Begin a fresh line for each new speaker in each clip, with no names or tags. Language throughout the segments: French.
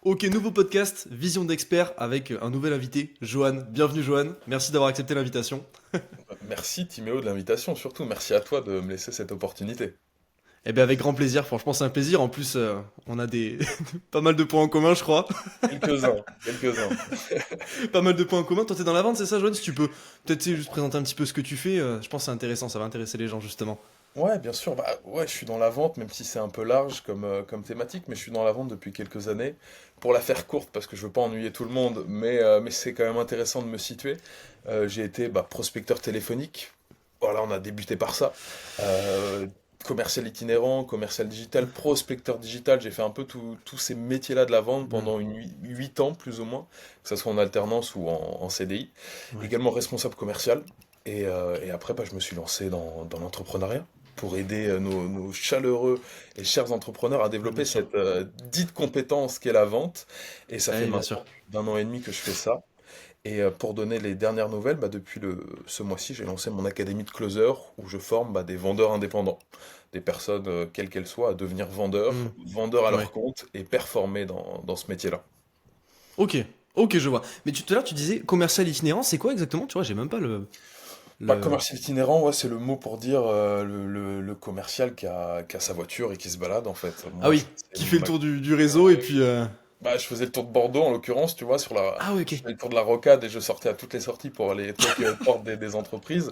Ok, nouveau podcast, Vision d'expert avec un nouvel invité, Johan. Bienvenue Johan, merci d'avoir accepté l'invitation.
Merci Timéo de l'invitation, surtout merci à toi de me laisser cette opportunité.
Eh bien avec grand plaisir, franchement c'est un plaisir. En plus, on a des pas mal de points en commun, je crois.
Quelques-uns, quelques-uns.
Pas mal de points en commun. Toi t'es dans la vente, c'est ça Johan? Si tu peux peut-être juste présenter un petit peu ce que tu fais, je pense que c'est intéressant, ça va intéresser les gens justement.
Ouais, bien sûr, bah ouais, je suis dans la vente, même si c'est un peu large comme thématique, mais je suis dans la vente depuis quelques années. Pour la faire courte, parce que je veux pas ennuyer tout le monde, mais c'est quand même intéressant de me situer. J'ai été prospecteur téléphonique. Voilà, on a débuté par ça. Euh, Commercial itinérant, commercial digital, prospecteur digital. J'ai fait un peu tous ces métiers-là de la vente
Hmm,
pendant 8 ans, plus ou moins, que ce soit en alternance ou en CDI.
ouais.
Également responsable commercial. Et après, je me suis lancé dans l'entrepreneuriat pour aider nos chaleureux et chers entrepreneurs à
Ouais, bien
développer
sûr.
cette dite compétence qu'est la vente. Et ça fait
Eh, bien sûr.
maintenant plus d'un an et demi que je fais ça. Et pour donner les dernières nouvelles, depuis ce mois-ci, j'ai lancé mon académie de closer où je forme des vendeurs indépendants, des personnes, quelles qu'elles soient, à devenir
Hmm,
vendeurs à leur
ouais.
compte et performer dans ce métier-là.
Ok, ok, je vois. Mais tout à l'heure tu disais commercial itinérant, c'est quoi exactement? Tu vois, j'ai même pas le...
Commercial itinérant, ouais, c'est le mot pour dire le commercial qui a sa voiture et qui se balade en fait.
Ah
Moi,
oui, qui fait le tour du réseau et
ouais,
puis...
je faisais le tour de Bordeaux en l'occurrence, tu vois,
Ah oui,
je
ok.
faisais le tour de la rocade et je sortais à toutes les sorties pour aller toquer aux portes des entreprises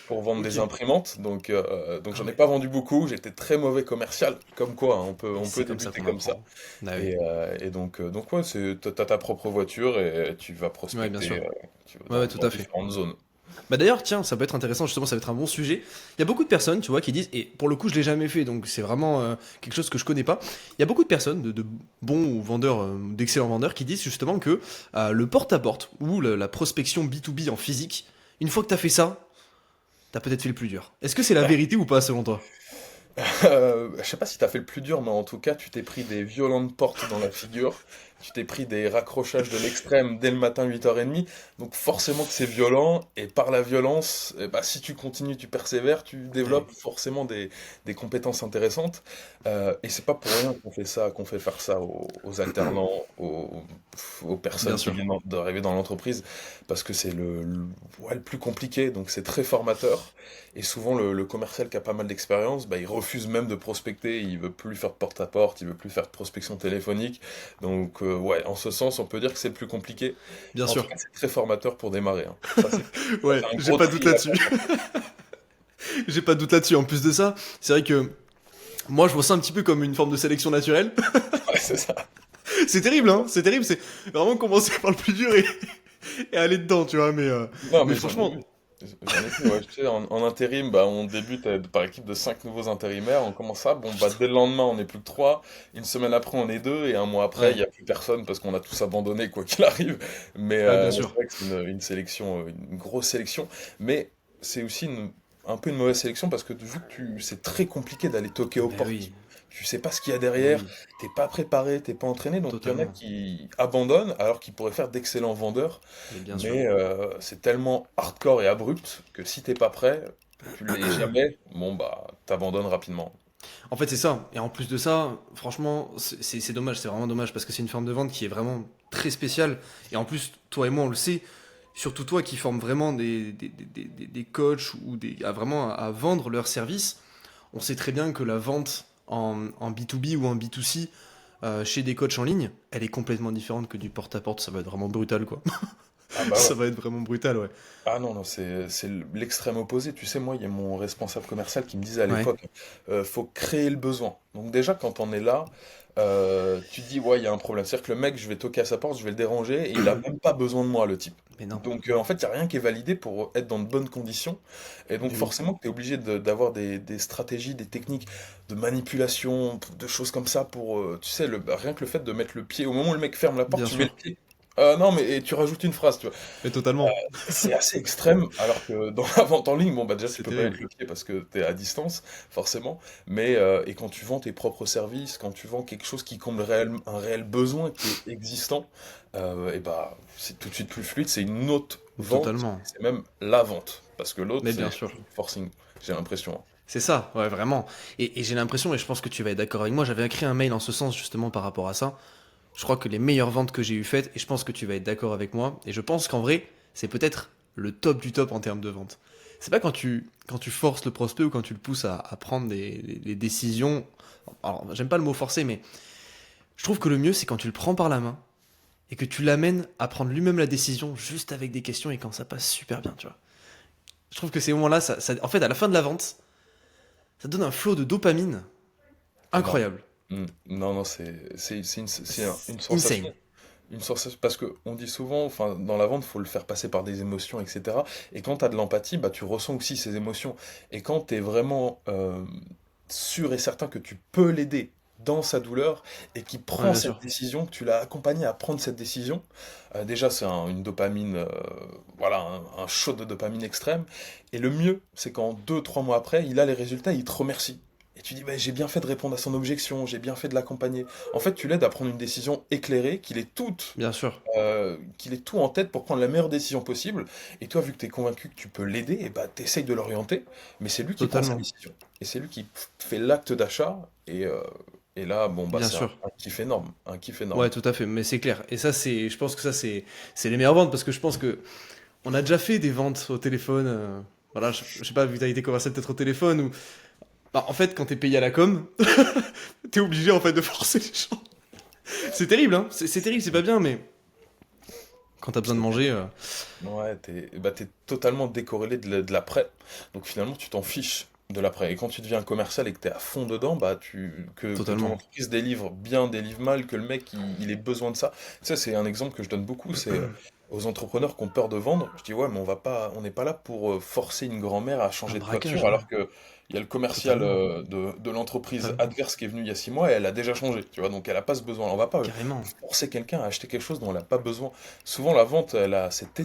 pour vendre
Ok.
des imprimantes. Donc
Ah
j'en ai
ouais.
pas vendu beaucoup, j'étais très mauvais commercial, comme quoi, hein,
Et
on
c'est
peut
comme ça
débuter
qu'on
comme ça.
apprend. Ah oui.
Et donc ouais, t'as ta propre voiture et tu vas
Ouais, bien
prospecter
sûr.
tu vas
Ouais, ouais, tout
dans
à fait.
différentes zones.
Bah d'ailleurs, tiens, ça peut être intéressant, justement, ça va être un bon sujet. Il y a beaucoup de personnes, tu vois, qui disent, et pour le coup, je l'ai jamais fait, donc c'est vraiment quelque chose que je connais pas. Il y a beaucoup de personnes, de bons vendeurs, d'excellents vendeurs, qui disent justement que le porte-à-porte ou la prospection B2B en physique, une fois que t'as fait ça, t'as peut-être fait le plus dur. Est-ce que c'est la vérité ou pas, selon toi?
Je sais pas si t'as fait le plus dur, mais en tout cas, tu t'es pris des violentes portes dans la figure. Tu t'es pris des raccrochages de l'extrême dès le matin 8h30. Donc forcément que c'est violent. Et par la violence, si tu continues, tu persévères, tu
Ouais,
développes forcément des compétences intéressantes. Et c'est pas pour rien qu'on fait ça, qu'on fait faire ça aux alternants, aux
bien
personnes qui
sûr.
viennent d'arriver dans l'entreprise. Parce que c'est ouais, le plus compliqué. Donc c'est très formateur. Et souvent, le commercial qui a pas mal d'expérience, il refuse même de prospecter, il veut plus faire de porte-à-porte, il veut plus faire de prospection téléphonique. Donc, ouais, en ce sens, on peut dire que c'est le plus compliqué.
Bien
En tout
sûr.
cas, c'est très formateur pour démarrer, hein. Ça,
Ouais,
c'est un
j'ai
gros
pas de doute
tri à
là-dessus.
passer.
J'ai pas de doute là-dessus. En plus de ça, c'est vrai que moi, je vois ça un petit peu comme une forme de sélection naturelle.
Ouais, c'est ça.
C'est terrible, hein. C'est terrible. C'est vraiment commencer par le plus dur et aller dedans, tu vois.
Non,
Mais
mais j'en ai
franchement,
vu. J'en ai vu, ouais. Tu sais, en intérim, on débute par équipe de 5 nouveaux intérimaires. On commence ça, dès le lendemain, on n'est plus que 3. Une semaine après, on est 2. Et un mois après, il
ouais,
n'y a plus personne parce qu'on a tous abandonné, quoi qu'il arrive.
ouais, bien
Mais
sûr.
c'est vrai que c'est une sélection, une grosse sélection. Mais c'est aussi un peu une mauvaise sélection parce que vu que c'est très compliqué d'aller toquer aux
Ben
portes.
oui,
Tu sais pas ce qu'il y a
ben
derrière,
oui,
t'es pas préparé, t'es pas entraîné, donc il y en a
totalement.
qui abandonnent alors qu'ils pourraient faire d'excellents vendeurs.
Mais bien sûr.
Mais c'est tellement hardcore et abrupt que si t'es pas prêt, tu l'es jamais, t'abandonnes rapidement.
En fait, c'est ça. Et en plus de ça, franchement, c'est dommage. C'est vraiment dommage parce que c'est une forme de vente qui est vraiment très spéciale. Et en plus, toi et moi, on le sait. Surtout toi qui formes vraiment des coachs ou vraiment à vendre leurs services. On sait très bien que la vente en B2B ou en B2C chez des coachs en ligne, elle est complètement différente que du porte-à-porte. Ça va être vraiment brutal, quoi.
Ah bah
Ça
ouais.
va être vraiment brutal, ouais.
Ah non, non, c'est l'extrême opposé. Tu sais, moi, il y a mon responsable commercial qui me disait à
Ouais,
l'époque, faut créer le besoin. Donc déjà, quand on est là, tu te dis, ouais, il y a un problème. C'est-à-dire que le mec, je vais toquer à sa porte, je vais le déranger, et il a même pas besoin de moi, le type.
mais non.
Donc en fait, il n'y a rien qui est validé pour être dans de bonnes conditions. Et donc
Mais oui,
forcément, tu es obligé d'avoir des stratégies, des techniques de manipulation, de choses comme ça pour, tu sais, rien que le fait de mettre le pied, au moment où le mec ferme la porte,
bien
tu mets le
sûr.
pied. Non, mais et tu rajoutes une phrase, tu vois.
Mais totalement.
C'est assez extrême, alors que dans la vente en ligne, déjà tu
C'est
peux pas mettre
terrible.
le pied parce que tu es à distance, forcément, et quand tu vends tes propres services, quand tu vends quelque chose qui comble un réel besoin qui est existant, c'est tout de suite plus fluide, c'est une autre vente,
Totalement.
c'est même la vente, parce que l'autre
Mais
c'est
bien sûr.
du forcing, j'ai l'impression, hein.
C'est ça, ouais, vraiment. Et j'ai l'impression, et je pense que tu vas être d'accord avec moi, j'avais écrit un mail en ce sens justement par rapport à ça. je crois que les meilleures ventes que j'ai eu faites, et je pense que tu vas être d'accord avec moi, et je pense qu'en vrai, c'est peut-être le top du top en termes de vente. C'est pas quand tu forces le prospect ou quand tu le pousses à prendre des décisions. Alors, j'aime pas le mot forcer, mais je trouve que le mieux, c'est quand tu le prends par la main et que tu l'amènes à prendre lui-même la décision juste avec des questions et quand ça passe super bien, tu vois. Je trouve que ces moments-là, en fait, à la fin de la vente, ça donne un flot de dopamine
Énorme.
incroyable.
Non, non, une
Insane.
sensation. Une sensation, parce que on dit souvent, enfin, dans la vente, il faut le faire passer par des émotions, etc. Et quand tu as de l'empathie, bah, tu ressens aussi ces émotions. Et quand tu es vraiment sûr et certain que tu peux l'aider dans sa douleur et qu'il
Ouais,
prend
bien
cette
sûr.
décision, que tu l'as accompagné à prendre cette décision, déjà c'est une dopamine, voilà, un shot de dopamine extrême. Et le mieux, c'est qu'en 2, 3 mois après, il a les résultats, il te remercie. Et tu dis, bah, j'ai bien fait de répondre à son objection, j'ai bien fait de l'accompagner. En fait, tu l'aides à prendre une décision éclairée,
Bien sûr.
qu'il ait tout en tête pour prendre la meilleure décision possible. Et toi, vu que tu es convaincu que tu peux l'aider, et bah, tu essayes de l'orienter, mais c'est lui qui prend sa
Totalement.
décision. Et c'est lui qui fait l'acte d'achat. Et là, bon, bah,
Bien
c'est
sûr.
un kiff énorme. Un kiff énorme.
Ouais, tout à fait. Mais c'est clair. Et ça, je pense que c'est les meilleures ventes parce que je pense que on a déjà fait des ventes au téléphone. Voilà, je sais pas, vu que t'as été commercial peut-être au téléphone ou. Bah, en fait, quand t'es payé à la com, t'es obligé en fait de forcer les gens. C'est terrible, hein. C'est terrible, c'est pas bien, mais quand t'as besoin de
C'est
manger,
Ouais, t'es totalement décorrélé de l'après. Donc finalement, tu t'en fiches de l'après. Et quand tu deviens un commercial et que t'es à fond dedans, bah que ton
totalement.
entreprise délivre bien, délivre mal, que le mec il ait besoin de ça. Tu sais, c'est un exemple que je donne beaucoup, c'est aux entrepreneurs qui ont peur de vendre. Je dis ouais, mais on n'est pas là pour forcer une grand-mère à
Un
changer de
braquage,
voiture
ouais.
alors que il y a le commercial
Totalement.
de l'entreprise
Totalement.
adverse qui est venu il y a 6 mois et elle a déjà changé, tu vois, donc elle a pas ce besoin. On va pas
Carrément.
forcer quelqu'un à acheter quelque chose dont elle n'a pas besoin. Souvent, la vente, elle a cette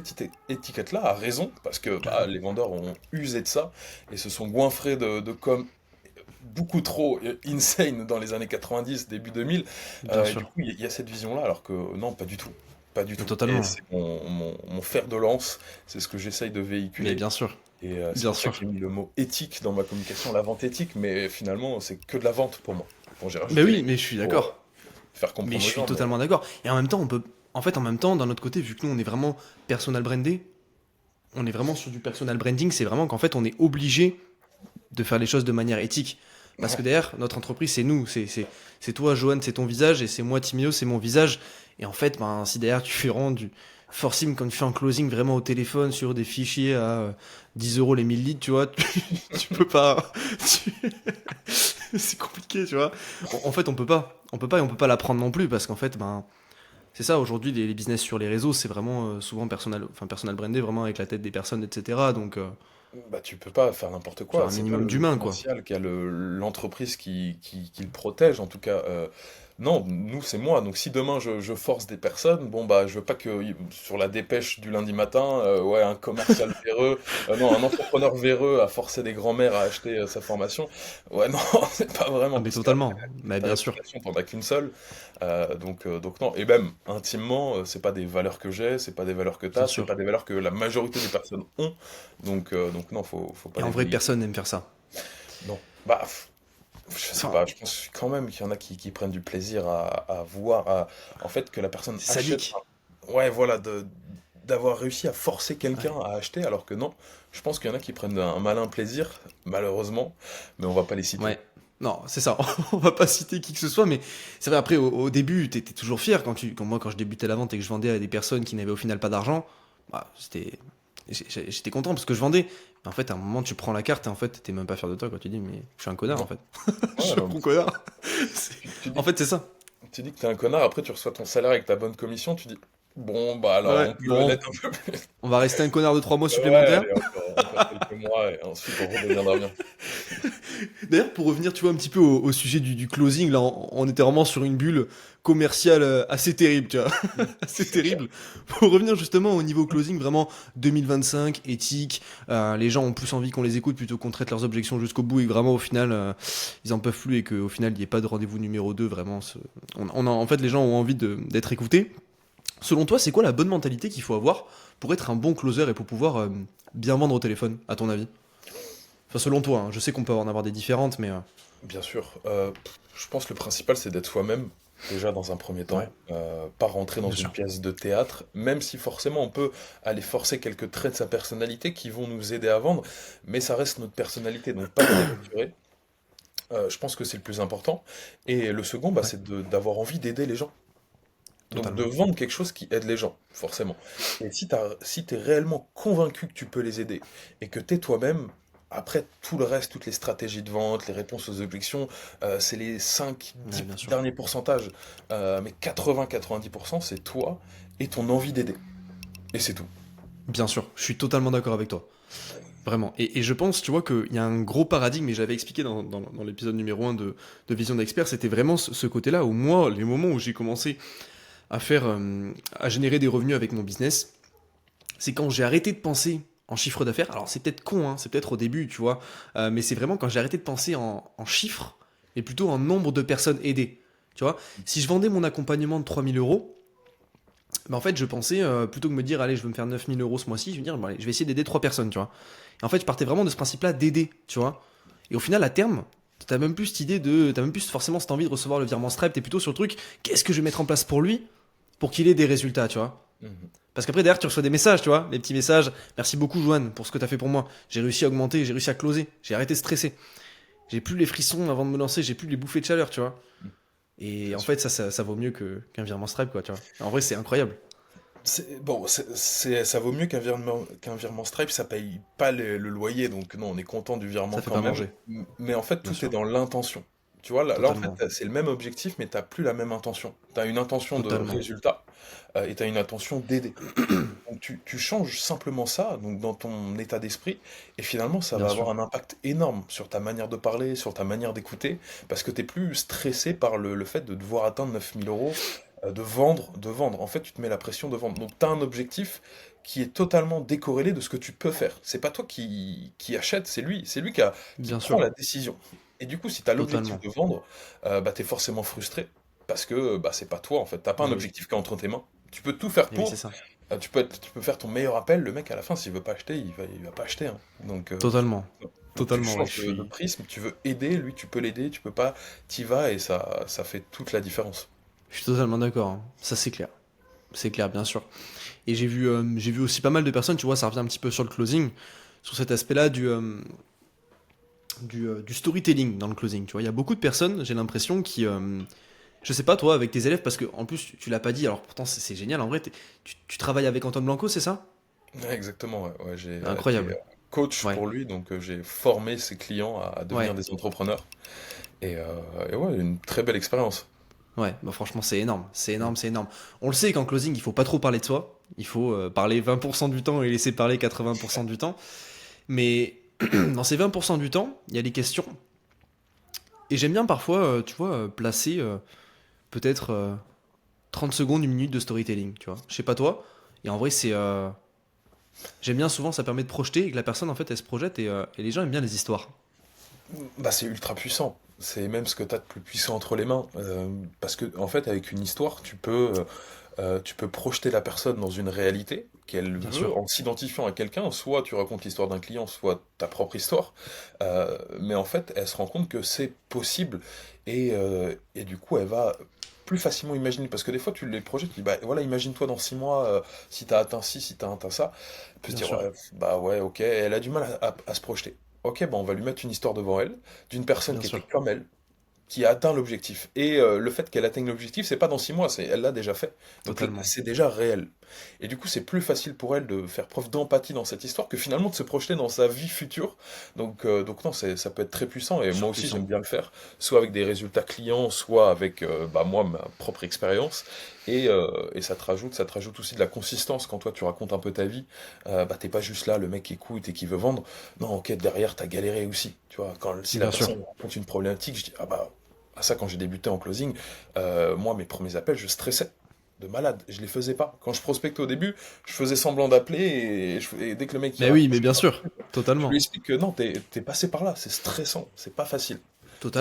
étiquette-là, à raison, parce que bah,
Carrément.
les vendeurs ont usé de ça et se sont goinfrés de com beaucoup trop insane dans les années 90, début 2000.
Bien
Et du
sûr.
coup, il y a cette vision-là, alors que non, pas du tout. Pas du tout. Et
Totalement.
c'est mon fer de lance, c'est ce que j'essaye de
Mais
véhiculer.
bien sûr.
Et c'est
Bien
pour ça que
sûr.
j'ai mis le mot éthique dans ma communication, la vente éthique, mais finalement, c'est que de la vente pour moi. Bon, j'ai
Mais
rajouté
oui,
les
mais je suis
pour
d'accord.
faire
Mais je
comprendre aux
suis
gens, mais
totalement d'accord. Et en même temps, on peut. En fait, en même temps, d'un autre côté, vu que nous, on est vraiment personal brandé, on est vraiment sur du personal branding, c'est vraiment qu'en fait, on est obligé de faire les choses de manière éthique. Parce que
ouais,
derrière, notre entreprise, c'est nous. C'est toi, Johan, c'est ton visage, et c'est moi, Timéo, c'est mon visage. Et en fait, ben, si derrière, tu fais vraiment du forcing, quand tu fais un closing vraiment au téléphone sur des fichiers à 10 euros les 1000 litres, tu vois, tu peux pas. C'est compliqué, tu vois. En fait, on peut pas. On peut pas et on peut pas l'apprendre non plus, parce qu'en fait, ben, c'est ça, aujourd'hui, les business sur les réseaux, c'est vraiment souvent personal brandé, vraiment avec la tête des personnes, etc. Donc,
bah, tu peux pas faire n'importe
sur
quoi.
un
C'est pas
minimum
le
d'humain, quoi.
commercial qui a l'entreprise qui le protège, en tout cas. Non, nous, c'est moi. Donc, si demain je force des personnes, bon, bah, je veux pas que sur la dépêche du lundi matin, ouais, un commercial véreux, non, un entrepreneur véreux a forcé des grands-mères à acheter sa formation. Ouais, non, c'est pas
Ah,
vraiment,
mais
parce qu'après,
totalement. Mais
ta
bien sûr.
réputation, t'en as qu'une seule. Donc non. Et même, intimement, c'est pas des valeurs que j'ai, c'est pas des valeurs que
Bien
t'as, c'est
sûr.
pas des valeurs que la majorité des personnes ont. Donc non, faut pas
Et en
les
vrai,
véhiculer.
personne n'aime faire ça.
Non. Bah, je sais
Enfin,
pas, je pense quand même qu'il y en a qui prennent du plaisir à voir, en fait, que la personne
c'est
achète.
sadique.
Ouais, voilà, d'avoir réussi à forcer quelqu'un
Ouais.
à acheter, alors que non. Je pense qu'il y en a qui prennent un malin plaisir, malheureusement, mais on va pas les citer.
Ouais. Non, c'est ça. On va pas citer qui que ce soit, mais c'est vrai, après, au début, t'étais toujours fier quand moi, quand je débutais la vente et que je vendais à des personnes qui n'avaient au final pas d'argent, bah, j'étais content parce que je vendais. Mais en fait, à un moment, tu prends la carte et en fait, t'es même pas fier de toi, quoi. Tu dis, mais je suis un connard, en
Non.
fait. Je
Ouais,
suis un
non, mais
gros connard. C'est-
tu
En
dis
fait, c'est ça.
Tu dis que t'es un connard, après tu reçois ton salaire avec ta bonne commission, tu dis, bon, bah alors,
Ouais,
on peut
bon,
l'être un peu plus.
on va rester un connard de 3 mois
Ouais,
supplémentaires.
allez, encore quelques mois, et ensuite on redeviendra bien.
D'ailleurs, pour revenir, tu vois, un petit peu au sujet du closing, là, on était vraiment sur une bulle commerciale assez terrible, tu vois, assez
C'est clair.
terrible. Pour revenir justement au niveau closing, vraiment 2025, éthique, les gens ont plus envie qu'on les écoute plutôt qu'on traite leurs objections jusqu'au bout et que vraiment au final, ils en peuvent plus et qu'au final, il n'y ait pas de rendez-vous numéro 2, vraiment. En fait, les gens ont envie d'être écoutés. Selon toi, c'est quoi la bonne mentalité qu'il faut avoir pour être un bon closer et pour pouvoir bien vendre au téléphone, à ton avis? Enfin, selon toi, hein. Je sais qu'on peut en avoir des différentes, mais
Bien sûr. Je pense que le principal, c'est d'être soi-même. déjà dans un premier
Ouais,
temps, pas rentrer dans
bien
une
sûr.
pièce de théâtre, même si forcément on peut aller forcer quelques traits de sa personnalité qui vont nous aider à vendre, mais ça reste notre personnalité, donc pas se dénaturer. Je pense que c'est le plus important. Et le second, bah,
Ouais,
c'est d'avoir envie d'aider les gens. Donc de
totalement.
vendre quelque chose qui aide les gens, forcément. Et si t'es réellement convaincu que tu peux les aider et que t'es toi-même, après tout le reste, toutes les stratégies de vente, les réponses aux objections, c'est les cinq
Ouais,
dix
bien sûr.
derniers pourcentages. Mais 80-90%, c'est toi et ton envie d'aider. Et c'est tout.
Bien sûr, je suis totalement d'accord avec toi. Vraiment. Et je pense, tu vois, qu'il y a un gros paradigme, et j'avais expliqué dans l'épisode numéro 1 de Vision d'Expert, c'était vraiment ce côté-là, où moi, les moments où j'ai commencé à générer des revenus avec mon business, c'est quand j'ai arrêté de penser en chiffre d'affaires. Alors c'est peut-être con, hein, c'est peut-être au début, tu vois, mais c'est vraiment quand j'ai arrêté de penser en chiffres, et plutôt en nombre de personnes aidées. Tu vois, si je vendais mon accompagnement de 3 000 euros, bah en fait, je pensais, plutôt que de me dire, allez, je veux me faire 9 000 euros ce mois-ci, je vais me dire, bon, allez, je vais essayer d'aider 3 personnes, tu vois. Et en fait, je partais vraiment de ce principe-là d'aider, tu vois. Et au final, à terme, t'as même plus forcément cette envie de recevoir le virement Stripe, t'es plutôt sur le truc, qu'est-ce que je vais mettre en place pour lui, pour qu'il ait des résultats, tu vois.
Mhm.
Parce qu'après, derrière, tu reçois des messages, tu vois, des petits messages. Merci beaucoup, Joanne, pour ce que t'as fait pour moi. J'ai réussi à augmenter, j'ai réussi à closer, j'ai arrêté de stresser. J'ai plus les frissons avant de me lancer, j'ai plus les bouffées de chaleur, tu vois. Et
Bien
en
sûr.
fait, ça vaut mieux qu'un virement Stripe, quoi, tu vois. En vrai, c'est incroyable.
Bon, ça vaut mieux qu'un virement Stripe, ça paye pas le loyer, donc non, on est content du virement
Ça fait
quand
pas
même.
manger,
Mais en fait,
bien
tout est
sûr.
dans l'intention. Tu vois, là en fait,
Totalement.
c'est le même objectif, mais t'as plus la même intention. T'as une intention de
Totalement.
résultat, et t'as une intention d'aider. Donc tu changes simplement ça, donc dans ton état d'esprit, et finalement, ça
Bien
va avoir
sûr.
un impact énorme sur ta manière de parler, sur ta manière d'écouter, parce que t'es plus stressé par le fait de devoir atteindre 9 000 euros, de vendre, de vendre. En fait, tu te mets la pression de vendre. Donc, tu as un objectif qui est totalement décorrélé de ce que tu peux faire. C'est pas toi qui achète, c'est lui. C'est lui qui
Bien
prend
sûr.
la décision. Et du coup, si tu as l'objectif
Totalement.
de vendre, bah, tu es forcément frustré. Parce que bah, c'est pas toi, en fait. T'as pas un
Et oui.
objectif qui est entre tes mains. Tu peux tout faire
Et oui, c'est
pour.
ça.
Tu peux faire ton meilleur appel. Le mec, à la fin, s'il veut pas acheter, il va pas acheter, hein.
Totalement.
Donc tu
Totalement, ouais,
changes
je
de
suis.
prisme. Tu veux aider, lui, tu peux l'aider. Tu peux pas, t'y vas et ça fait toute la différence.
Je suis totalement d'accord, hein. Ça, c'est clair. C'est clair, bien sûr. Et j'ai vu aussi pas mal de personnes, tu vois, ça revient un petit peu sur le closing, sur cet aspect-là du storytelling dans le closing. Tu vois, il y a beaucoup de personnes, j'ai l'impression, je sais pas, toi, avec tes élèves, parce que en plus, tu l'as pas dit, alors pourtant, c'est génial. En vrai, tu travailles avec Antoine Blanco, c'est ça?
Ouais, exactement, ouais. Ouais, j'ai été
Incroyable.
coach
Ouais.
pour lui, donc j'ai formé ses clients à devenir
Ouais.
des entrepreneurs. Et, euh, et ouais, une très belle expérience.
Ouais, bah franchement, c'est énorme. C'est
Mm.
énorme, c'est énorme. On le sait qu'en closing, il faut pas trop parler de soi. Il faut parler 20% du temps et laisser parler 80% du temps. Mais dans ces 20% du temps, il y a les questions. Et j'aime bien parfois, tu vois, placer peut-être 30 secondes, une minute de storytelling, tu vois. Je sais pas toi. Et en vrai, j'aime bien souvent, ça permet de projeter et que la personne, en fait, elle se projette et les gens aiment bien les histoires.
Bah, c'est ultra puissant. C'est même ce que tu as de plus puissant entre les mains. Parce que, en fait, avec une histoire, tu peux projeter la personne dans une réalité qu'elle
Bien
veut
sûr.
en s'identifiant à quelqu'un. Soit tu racontes l'histoire d'un client, soit ta propre histoire. Mais en fait, elle se rend compte que c'est possible et du coup, elle va plus facilement imaginer. Parce que des fois, tu les projettes, tu dis, bah voilà, imagine-toi dans 6 mois, si t'as atteint ci, si t'as atteint ça. Elle peut se
Bien
dire,
sûr.
ouais, bah ouais, ok. Elle a du mal à se projeter. Ok, bah on va lui mettre une histoire devant elle, d'une personne
Bien
qui était
sûr.
comme elle, qui a atteint l'objectif. Et le fait qu'elle atteigne l'objectif, c'est pas dans 6 mois, elle l'a déjà fait. Donc
Totalement.
c'est déjà réel. Et du coup, c'est plus facile pour elle de faire preuve d'empathie dans cette histoire que finalement de se projeter dans sa vie future. Donc non, ça peut être très puissant. Et moi aussi,
Surpuissant.
j'aime bien le faire, soit avec des résultats clients, soit avec bah, moi, ma propre expérience. Et ça te rajoute aussi de la consistance quand toi tu racontes un peu ta vie. Bah t'es pas juste là, le mec qui écoute et qui veut vendre. Non, ok, derrière, t'as galéré aussi. Tu vois, si la
Bien sûr.
personne raconte une problématique, je dis, ah bah, ça, quand j'ai débuté en closing, moi, mes premiers appels, je stressais de malade. Je les faisais pas. Quand je prospectais au début, je faisais semblant d'appeler et dès que le mec il
Mais oui, mais
raccroche,
bien sûr.
je lui
Totalement.
explique que non, t'es passé par là, c'est stressant, c'est pas facile.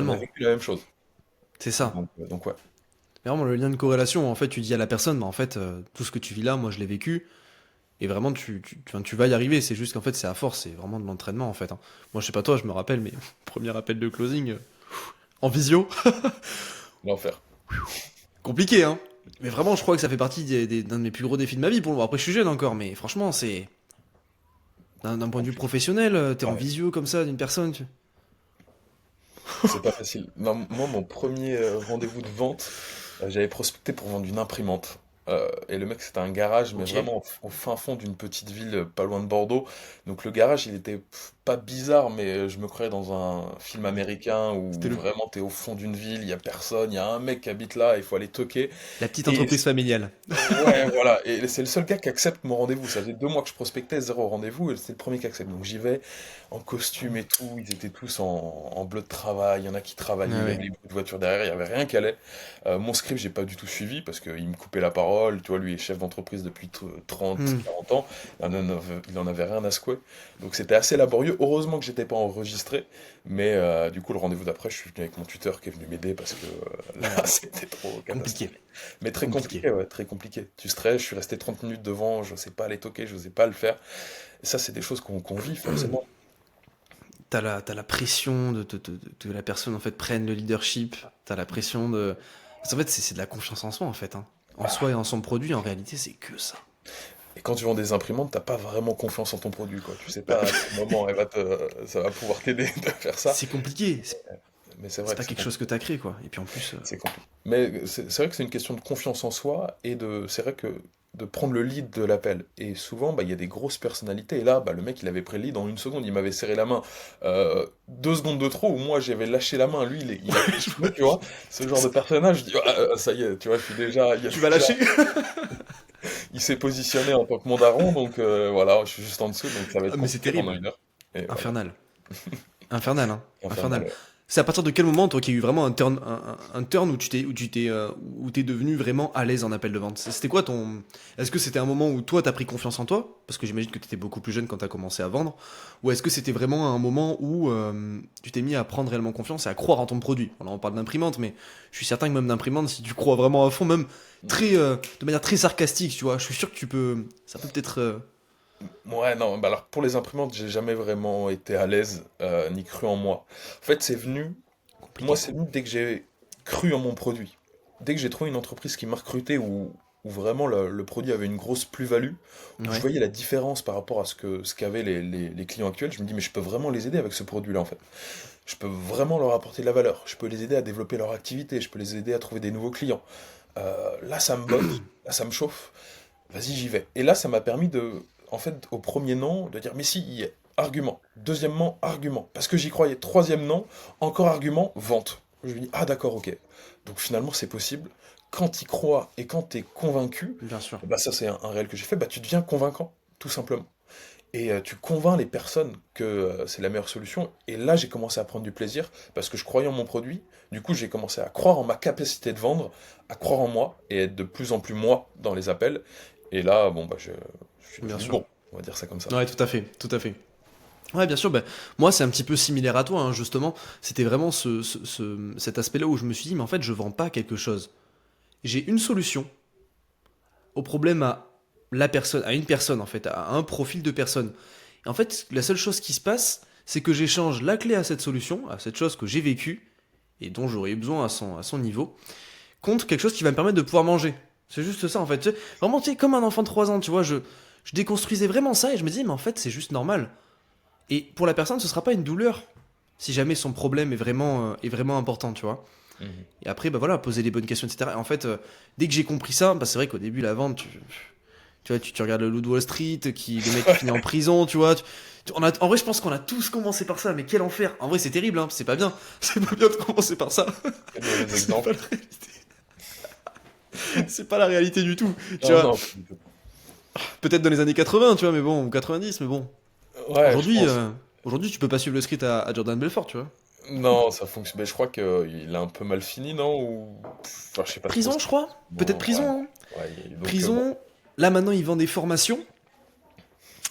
On a
Totalement.
vécu la même chose.
C'est ça.
Donc ouais.
Mais vraiment, le lien de corrélation, en fait, tu dis à la personne, bah, en fait, tout ce que tu vis là, moi, je l'ai vécu. Et vraiment, enfin, tu vas y arriver. C'est juste qu'en fait, c'est à force. C'est vraiment de l'entraînement, en fait, hein. Moi, je sais pas toi, je me rappelle, mais premier appel de closing en visio.
L'enfer.
Compliqué, hein. Mais vraiment, je crois que ça fait partie d'un de mes plus gros défis de ma vie. Pour le voir. Après, je suis jeune encore, mais franchement, c'est d'un point de vue professionnel, t'es en
Ouais,
visio comme ça d'une personne.
c'est pas facile. Non, moi, mon premier rendez-vous de vente, j'avais prospecté pour vendre une imprimante. Et le mec, c'était un garage, mais
Ok.
vraiment au fin fond d'une petite ville pas loin de Bordeaux. Donc le garage, il était pas bizarre, mais je me croyais dans un film américain
C'était
où vraiment t'es au fond d'une ville, il y a personne, il y a un mec qui habite là, il faut aller toquer.
la petite
Et
entreprise familiale.
ouais, voilà. Et c'est le seul gars qui accepte mon rendez-vous. Ça faisait 2 mois que je prospectais, zéro rendez-vous, et c'est le premier qui accepte. Donc j'y vais en costume et tout. Ils étaient tous en bleu de travail. Il y en a qui travaillaient,
Ah
même
ouais.
les bruits de voiture derrière. Il y avait rien qui allait. Mon script, j'ai pas du tout suivi parce qu'il me coupait la parole. Tu vois, lui est chef d'entreprise depuis 30,
Hmm.
40 ans. Il en avait rien à secouer. Donc c'était assez laborieux. Heureusement que j'étais pas enregistré. Mais du coup, le rendez-vous d'après, je suis venu avec mon tuteur qui est venu m'aider parce que là,
Ouais.
c'était trop
Compliqué.
catastrophique. Mais très
Compliqué.
compliqué, ouais, très compliqué. Tu stresses, je suis resté 30 minutes devant, je sais pas aller toquer, je sais pas le faire. Et ça, c'est des choses qu'on vit forcément.
T'as la pression de la personne en fait prenne le leadership. T'as la pression de. Parce qu'en fait, c'est de la confiance en soi en fait. Hein. En soi et en son produit, en réalité, c'est que ça.
Et quand tu vends des imprimantes, t'as pas vraiment confiance en ton produit, quoi. Tu sais
Bah,
pas à quel moment ça va pouvoir t'aider de faire ça.
c'est compliqué.
Mais c'est
C'est
vrai que
pas quelque chose que t'as créé quoi. Et puis en plus,
c'est compliqué. Mais c'est vrai que c'est une question de confiance en soi et c'est vrai que de prendre le lead de l'appel. Et souvent, bah, il y a des grosses personnalités. Et là, bah, le mec, il avait pris le lead en 1 seconde. Il m'avait serré la main 2 secondes de trop, où moi, j'avais lâché la main. Lui, il a continué, tu vois. Ce genre de personnage, je dis, ah, ça y est, tu vois, je suis déjà,
tu vas lâcher.
il s'est positionné en tant que mandaron, donc voilà, je suis juste en dessous, donc ça va être
Ah, mais c'est
compliqué pendant
terrible.
1 heure. Et voilà,
Infernal. Infernal, hein.
infernal,
Infernal.
ouais.
C'est à partir de quel moment, toi, qu'il y a eu vraiment un turn où t'es devenu vraiment à l'aise en appel de vente? C'était quoi ton. Est-ce que c'était un moment où toi, t'as pris confiance en toi? Parce que j'imagine que t'étais beaucoup plus jeune quand t'as commencé à vendre. Ou est-ce que c'était vraiment un moment où tu t'es mis à prendre réellement confiance et à croire en ton produit? Là, on parle d'imprimante, mais je suis certain que même d'imprimante, si tu crois vraiment à fond, même de manière très sarcastique, tu vois, je suis sûr que tu peux. Ça peut peut-être.
Ouais, non, bah alors pour les imprimantes, j'ai jamais vraiment été à l'aise, ni cru en moi. En fait, moi,
Compliqué.
c'est venu dès que j'ai cru en mon produit. Dès que j'ai trouvé une entreprise qui m'a recruté où vraiment le produit avait une grosse plus-value, où je
Ouais,
voyais la différence par rapport à ce qu'avaient les clients actuels, je me dis, mais je peux vraiment les aider avec ce produit-là, en fait. Je peux vraiment leur apporter de la valeur. Je peux les aider à développer leur activité. Je peux les aider à trouver des nouveaux clients. Là, ça me botte. Là, ça me chauffe. Vas-y, j'y vais. Et là, ça m'a permis en fait, au premier non, de dire, mais si, y est. Argument. Deuxièmement, argument. Parce que j'y croyais. Troisième non, encore argument, vente. Je me dis, ah d'accord, ok. Donc finalement, c'est possible. Quand tu crois et quand tu es convaincu,
bien sûr.
bah ça c'est un réel que j'ai fait, bah tu deviens convaincant, tout simplement. Et tu convaincs les personnes que c'est la meilleure solution. Et là, j'ai commencé à prendre du plaisir parce que je croyais en mon produit. Du coup, j'ai commencé à croire en ma capacité de vendre, à croire en moi et être de plus en plus moi dans les appels. Et là, bon, bah, je suis
Bien
devenu
sûr.
bon, on va dire ça comme ça.
Ouais, tout à fait, tout à fait. Ouais, bien sûr. Ben, moi, c'est un petit peu similaire à toi, hein, justement. C'était vraiment cet aspect-là où je me suis dit, mais en fait, je vends pas quelque chose. J'ai une solution au problème à une personne, en fait, à un profil de personne. Et en fait, la seule chose qui se passe, c'est que j'échange la clé à cette solution, à cette chose que j'ai vécue et dont j'aurais eu besoin à son niveau, contre quelque chose qui va me permettre de pouvoir manger. C'est juste ça, en fait. Tu sais, vraiment, tu sais, comme un enfant de 3 ans, tu vois, je déconstruisais vraiment ça et je me disais, mais en fait, c'est juste normal. Et pour la personne, ce sera pas une douleur si jamais son problème est vraiment important, tu vois.
Mhm.
Et après, bah voilà, poser les bonnes questions, etc. Et en fait, dès que j'ai compris ça, bah c'est vrai qu'au début, la vente, tu vois, tu regardes le loup de Wall Street, le mec qui finit en prison, tu vois. En vrai, je pense qu'on a tous commencé par ça, mais quel enfer. En vrai, c'est terrible, hein, c'est pas bien. C'est pas bien de commencer par ça.
Quel mauvais
C'est pas
exemple.
la réalité. C'est pas la réalité du tout. Tu
Non,
vois,
non.
peut-être dans les années 80, tu vois, mais bon, ou 90, mais bon.
Ouais, je
Aujourd'hui,
pense.
aujourd'hui, tu peux pas suivre le script à Jordan Belfort, tu vois.
Non, ça fonctionne. Mais je crois qu'il a un peu mal fini, non? Enfin, je sais pas trop.
Prison, je crois. Peut-être
Bon, ouais.
prison, hein.
Ouais, donc, bon.
Prison. Là, maintenant, il vend des formations.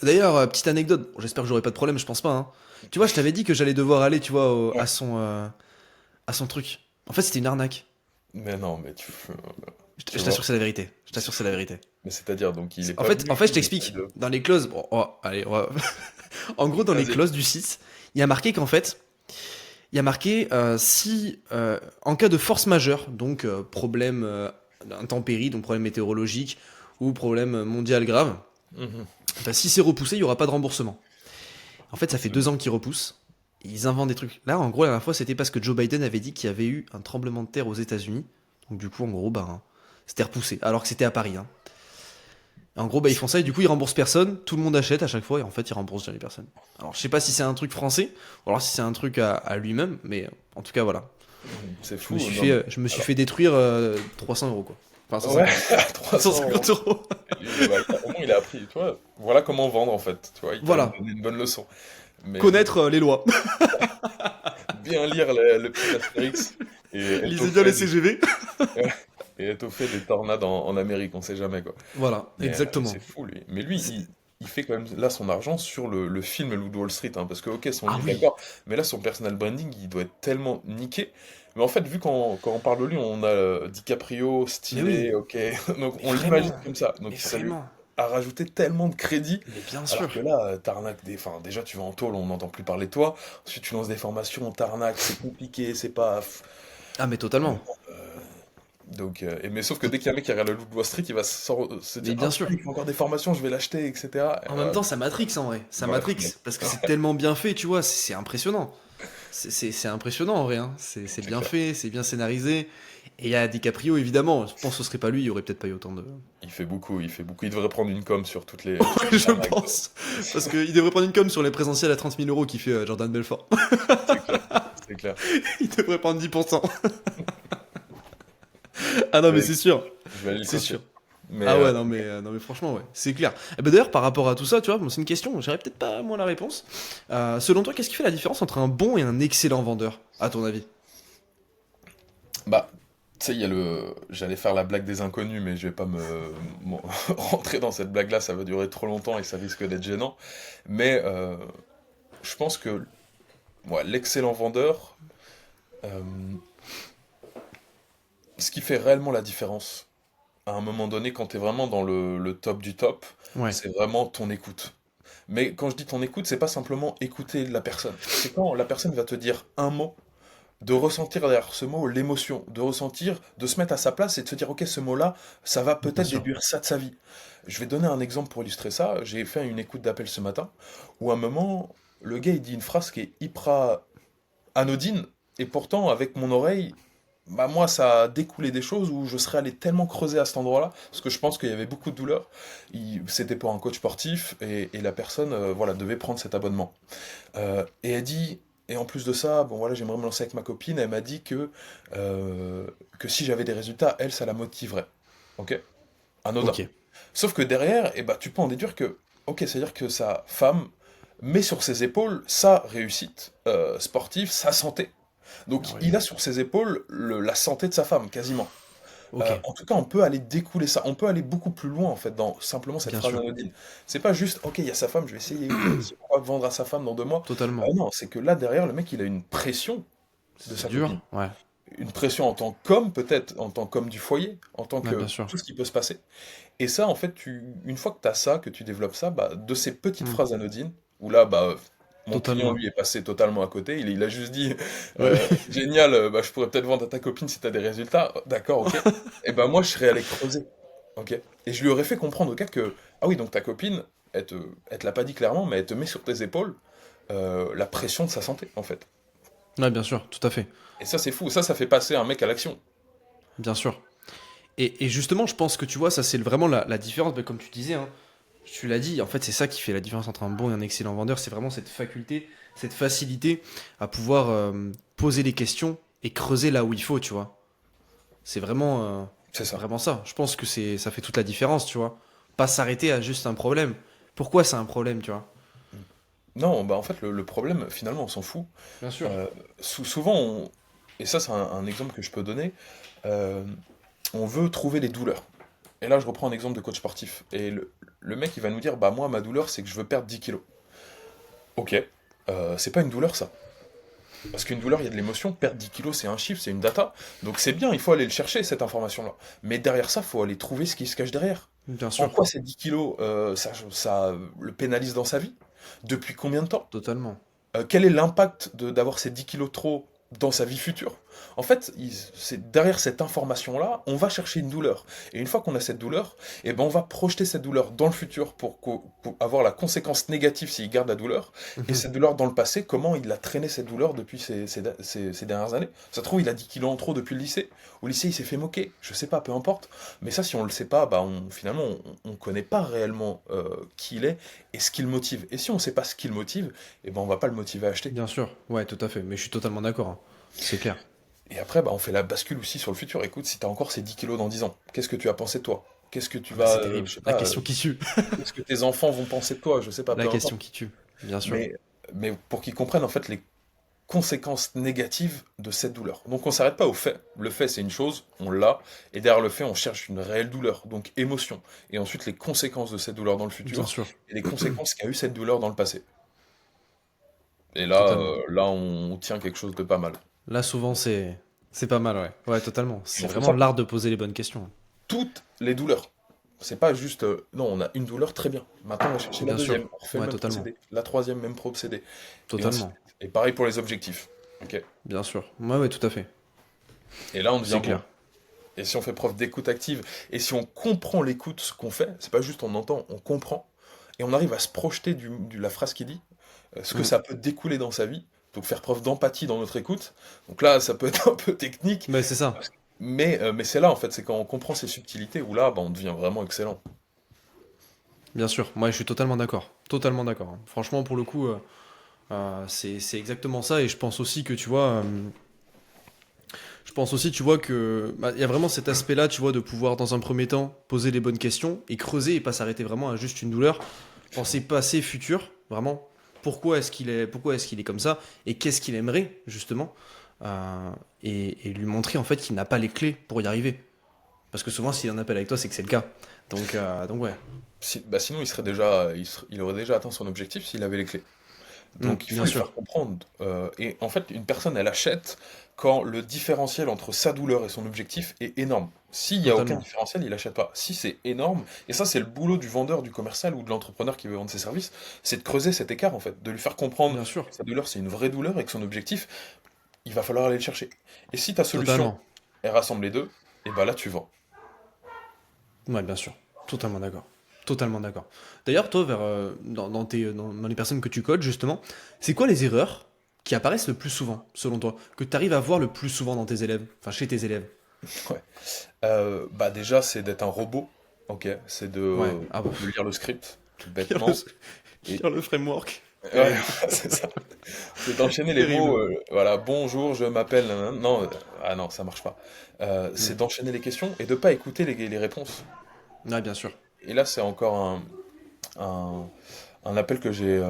D'ailleurs, petite anecdote. Bon, j'espère que j'aurai pas de problème, je pense pas, hein. Tu vois, je t'avais dit que j'allais devoir aller, tu vois,
Ouais.
à son truc. En fait, c'était une arnaque.
Mais non, mais tu
Je
vois.
t'assure que c'est la vérité. Je t'assure que c'est la vérité.
Mais c'est-à-dire, donc il est
En
pas
fait,
venu,
je
il essaye
t'explique.
de.
Dans les clauses, bon, allez, en gros, dans les
Vas-y.
clauses du site, il y a marqué qu'en fait, Il y a marqué si en cas de force majeure, donc problème intempérie, donc problème météorologique ou problème mondial grave,
Mhm.
bah, si c'est repoussé, il y aura pas de remboursement. En fait, ça fait
C'est-
2 ans qu'ils repoussent. Ils inventent des trucs. Là, en gros, la dernière fois, c'était parce que Joe Biden avait dit qu'il y avait eu un tremblement de terre aux États-Unis. Donc, du coup, en gros, bah, c'était repoussé. Alors que c'était à Paris. Hein. En gros, bah, ils font ça et du coup, ils remboursent personne. Tout le monde achète à chaque fois et en fait, ils remboursent jamais personne. Alors, je sais pas si c'est un truc français ou alors si c'est un truc à lui-même, mais en tout cas, voilà.
C'est fou, non
Je me suis
alors,
fait détruire 300 euros, quoi. Enfin,
ouais,
150.
à 300 euros.
150 euros.
Bah, au moins, il a appris, tu vois, voilà comment vendre, en fait, tu vois, il t'a
Voilà.
donné une bonne leçon. Mais
Connaître les lois.
bien lire le petit Astérix et être au
Lisez bien les
fait des,
CGV.
et être au fait des tornades en Amérique, on sait jamais, quoi.
Voilà,
Mais c'est
exactement.
fou, lui. Mais lui,
C'est-
il fait quand même là son argent sur le film Loup de Wall Street, hein, parce que, ok, son
Ah
livre,
oui.
d'accord, mais là, son personal branding, il doit être tellement niqué. Mais en fait, vu quand on parle de lui, on a DiCaprio,
Mais oui.
stylé, ok, donc
Mais
on l'imagine
vraiment.
comme ça.
Mais
Donc ça lui
vraiment.
a rajouté tellement de crédit,
Mais bien
alors
sûr.
que là, t'arnaques des... Enfin, déjà, tu vas en tôle, on n'entend plus parler de toi. Ensuite, tu lances des formations, t'arnaques, c'est compliqué, c'est pas...
Ah, mais totalement.
Donc, mais sauf que dès qu'il y a un mec qui regarde le Loup de Wall Street, il va se dire
Mais
ah
bien
putain,
sûr.
il fait encore des formations, je vais l'acheter, etc.
En même temps, ça matrix en vrai. Ça
Voilà,
matrix. Parce que c'est tellement bien fait, tu vois. C'est impressionnant. C'est impressionnant en vrai. Hein. C'est
c'est
bien
clair.
fait, c'est bien scénarisé. Et il y a DiCaprio, évidemment. Je pense que ce serait pas lui, il y aurait peut-être pas eu autant de.
Il fait beaucoup, il fait beaucoup. Il devrait prendre une com sur toutes
Ouais,
les
je
arnaques.
pense. Parce qu'il devrait prendre une com sur les présentiels à 30 000 euros qui fait Jordan Belfort.
C'est clair, c'est clair.
Il devrait prendre 10%. Ah non, mais
Ouais,
c'est sûr.
je vais aller le
C'est
cocher.
sûr.
Mais
Ah ouais, non mais franchement, ouais, c'est clair. Et ben d'ailleurs, par rapport à tout ça, tu vois, bon, c'est une question, j'aurais peut-être pas moi la réponse. Selon toi, qu'est-ce qui fait la différence entre un bon et un excellent vendeur, à ton avis?
bah, tu sais, il y a le. J'allais faire la blague des inconnus, mais je vais pas rentrer dans cette blague-là, ça va durer trop longtemps et ça risque d'être gênant. Mais je pense que ouais, l'excellent vendeur, euh, ce qui fait réellement la différence, à un moment donné, quand tu es vraiment dans le top du top,
Ouais,
c'est vraiment ton écoute. Mais quand je dis ton écoute, c'est pas simplement écouter la personne. C'est quand la personne va te dire un mot, de ressentir derrière ce mot l'émotion, de ressentir, de se mettre à sa place et de se dire, ok, ce mot-là, ça va
bien
peut-être
sûr.
déduire ça de sa vie. Je vais donner un exemple pour illustrer ça. J'ai fait une écoute d'appel ce matin, où à un moment, le gars, il dit une phrase qui est hyper anodine, et pourtant, avec mon oreille, bah moi, ça a découlé des choses où je serais allé tellement creuser à cet endroit-là, parce que je pense qu'il y avait beaucoup de douleur. C'était pour un coach sportif, et la personne, voilà, devait prendre cet abonnement. Et elle dit, et en plus de ça, bon voilà, j'aimerais me lancer avec ma copine, elle m'a dit que si j'avais des résultats, elle, ça la motiverait. Ok? Anodin.
Ok.
Sauf que derrière, eh ben, tu peux en déduire que, ok, c'est-à-dire que sa femme met sur ses épaules sa réussite sportive, sa santé. Donc
Ah ouais.
il a sur ses épaules la santé de sa femme, quasiment.
Ok.
En tout cas, on peut aller découler ça, on peut aller beaucoup plus loin en fait dans simplement cette
Bien
phrase
sûr.
anodine. C'est pas juste, ok, il y a sa femme, je vais essayer, ok, c'est quoi vendre à sa femme dans 2 mois.
Totalement.
Non, c'est que là derrière, le mec il a une pression de
C'est
sa
dur.
copine.
Ouais.
Une pression en tant qu'homme peut-être, en tant qu'homme du foyer, en tant
Ouais,
que
bien sûr.
tout ce qui peut se passer. Et ça, en fait, une fois que tu as ça, que tu développes ça, bah, de ces petites
Hmm.
phrases anodines, où là, bah, mon client,
Totalement.
lui, est passé totalement à côté, il a juste dit,
Ouais.
génial, bah, je pourrais peut-être vendre à ta copine si tu as des résultats. D'accord, ok. Et ben moi, je serais allé creuser, ok. Et je lui aurais fait comprendre au cas que, ah oui, donc ta copine, elle te l'a pas dit clairement, mais elle te met sur tes épaules la pression de sa santé, en fait.
Ouais, bien sûr, tout à fait.
Et ça, c'est fou. Ça fait passer un mec à l'action.
Bien sûr. Et justement, je pense que tu vois, ça c'est vraiment la différence, bah, comme tu disais, hein, tu l'as dit, en fait, c'est ça qui fait la différence entre un bon et un excellent vendeur, c'est vraiment cette faculté, cette facilité à pouvoir poser les questions et creuser là où il faut, tu vois. C'est
C'est ça.
vraiment ça. Je pense que ça fait toute la différence, tu vois. Pas s'arrêter à juste un problème. Pourquoi c'est un problème, tu vois?
Non, bah en fait, le problème, finalement, on s'en fout.
Bien sûr.
Euh, souvent, et ça, c'est un exemple que je peux donner, euh, on veut trouver les douleurs. Et là, je reprends un exemple de coach sportif. Et le mec, il va nous dire, bah moi, ma douleur, c'est que je veux perdre 10 kilos. Ok, c'est pas une douleur, ça. Parce qu'une douleur, il y a de l'émotion, perdre 10 kilos, c'est un chiffre, c'est une data. Donc c'est bien, il faut aller le chercher, cette information-là. Mais derrière ça, il faut aller trouver ce qui se cache derrière.
Bien
En
sûr.
quoi ces 10 kilos, ça le pénalise dans sa vie? Depuis combien de temps?
Totalement.
quel est l'impact d'avoir ces 10 kilos de trop dans sa vie future? En fait, c'est derrière cette information-là, on va chercher une douleur. Et une fois qu'on a cette douleur, eh ben on va projeter cette douleur dans le futur pour avoir la conséquence négative s'il garde la douleur. Et
Mhm.
cette douleur dans le passé, comment il a traîné cette douleur depuis ces dernières années. Ça se trouve, il a 10 kilos en trop depuis le lycée. Au lycée, il s'est fait moquer. Je sais pas, peu importe. Mais ça, si on le sait pas, bah finalement, on connaît pas réellement qui il est et ce qui le motive. Et si on sait pas ce qui le motive, eh ben on va pas le motiver à acheter.
Bien sûr, ouais, tout à fait. Mais je suis totalement d'accord, hein. C'est clair.
Et après, bah, on fait la bascule aussi sur le futur. Écoute, si tu as encore ces 10 kilos dans 10 ans, qu'est-ce que tu as pensé de toi? Qu'est-ce que tu
Ah bah,
vas,
c'est terrible.
je sais
La
pas,
question qui tue.
qu'est-ce que tes enfants vont penser de toi? Je sais pas,
La
peu importe.
question qui tue. Bien sûr.
Mais, mais pour qu'ils comprennent en fait les conséquences négatives de cette douleur. Donc on s'arrête pas au fait. Le fait, c'est une chose, on l'a, et derrière le fait, on cherche une réelle douleur, donc émotion. Et ensuite, les conséquences de cette douleur dans le
Bien
futur,
sûr.
et les conséquences qu'a eu cette douleur dans le passé. Et là,
Totalement.
on tient quelque chose de pas mal.
Là, souvent, c'est pas mal, ouais. Ouais, totalement.
Et
C'est
on fait
vraiment
ça pour
l'art de poser les bonnes questions.
toutes les douleurs. C'est pas juste, non, on a une douleur, très bien. Maintenant, on va chercher la
Bien sûr.
deuxième, on refait le
Ouais,
même
totalement.
procédé. La troisième, même procédé. Et ainsi de
Totalement.
suite. Et pareil pour les objectifs. Ok.
Bien sûr. Ouais, ouais, tout à fait.
Et là, on devient
C'est
bon.
clair.
Et si on fait preuve d'écoute active, et si on comprend l'écoute, ce qu'on fait, c'est pas juste on entend, on comprend, et on arrive à se projeter la phrase qu'il dit, ce que
Mm.
ça peut découler dans sa vie, donc faire preuve d'empathie dans notre écoute. Donc là, ça peut être un peu technique,
Mais c'est ça.
mais c'est là, en fait, c'est quand on comprend ces subtilités, où là, bah, on devient vraiment excellent.
Bien sûr. Moi, je suis totalement d'accord. Totalement d'accord, hein. Franchement, pour le coup, c'est exactement ça. Et je pense aussi que, tu vois, je pense aussi, tu vois, que bah, il y a vraiment cet aspect-là, tu vois, de pouvoir, dans un premier temps, poser les bonnes questions et creuser et pas s'arrêter vraiment à juste une douleur. Penser passé, futur, vraiment. Pourquoi est-ce qu'il est comme ça et qu'est-ce qu'il aimerait, justement, et lui montrer, en fait, qu'il n'a pas les clés pour y arriver. Parce que souvent, s'il en appelle avec toi, c'est que c'est le cas. Donc ouais.
Bah sinon, il aurait déjà atteint son objectif s'il avait les clés. Donc il faut
Bien
lui faire
sûr.
comprendre. Et en fait, une personne, elle achète quand le différentiel entre sa douleur et son objectif est énorme. S'il n'y a aucun
Totalement.
différentiel, il n'achète pas. Si c'est énorme, et ça c'est le boulot du vendeur, du commercial ou de l'entrepreneur qui veut vendre ses services, c'est de creuser cet écart en fait, de lui faire comprendre
Bien sûr.
que sa douleur c'est une vraie douleur et que son objectif, il va falloir aller le chercher. Et si ta solution,
Totalement.
elle rassemble les deux, et bah là tu vends.
Ouais, bien sûr. Totalement d'accord. Totalement d'accord. D'ailleurs, toi, dans les personnes que tu codes, justement, c'est quoi les erreurs qui apparaissent le plus souvent, selon toi, que tu arrives à voir le plus souvent dans tes élèves, enfin chez tes élèves?
Ouais. Bah déjà, c'est d'être un robot, ok? C'est
Ouais, ah bah,
de lire le script, tout
lire le,
bêtement. Et
lire le framework.
ouais,
Terrible.
c'est ça. C'est d'enchaîner les mots,
Terrible.
voilà, bonjour, je m'appelle, nanana. Non, ah non, ça marche pas. C'est
Hmm.
d'enchaîner les questions et de pas écouter les réponses.
Ouais, bien sûr.
Et là, c'est encore un, un appel que j'ai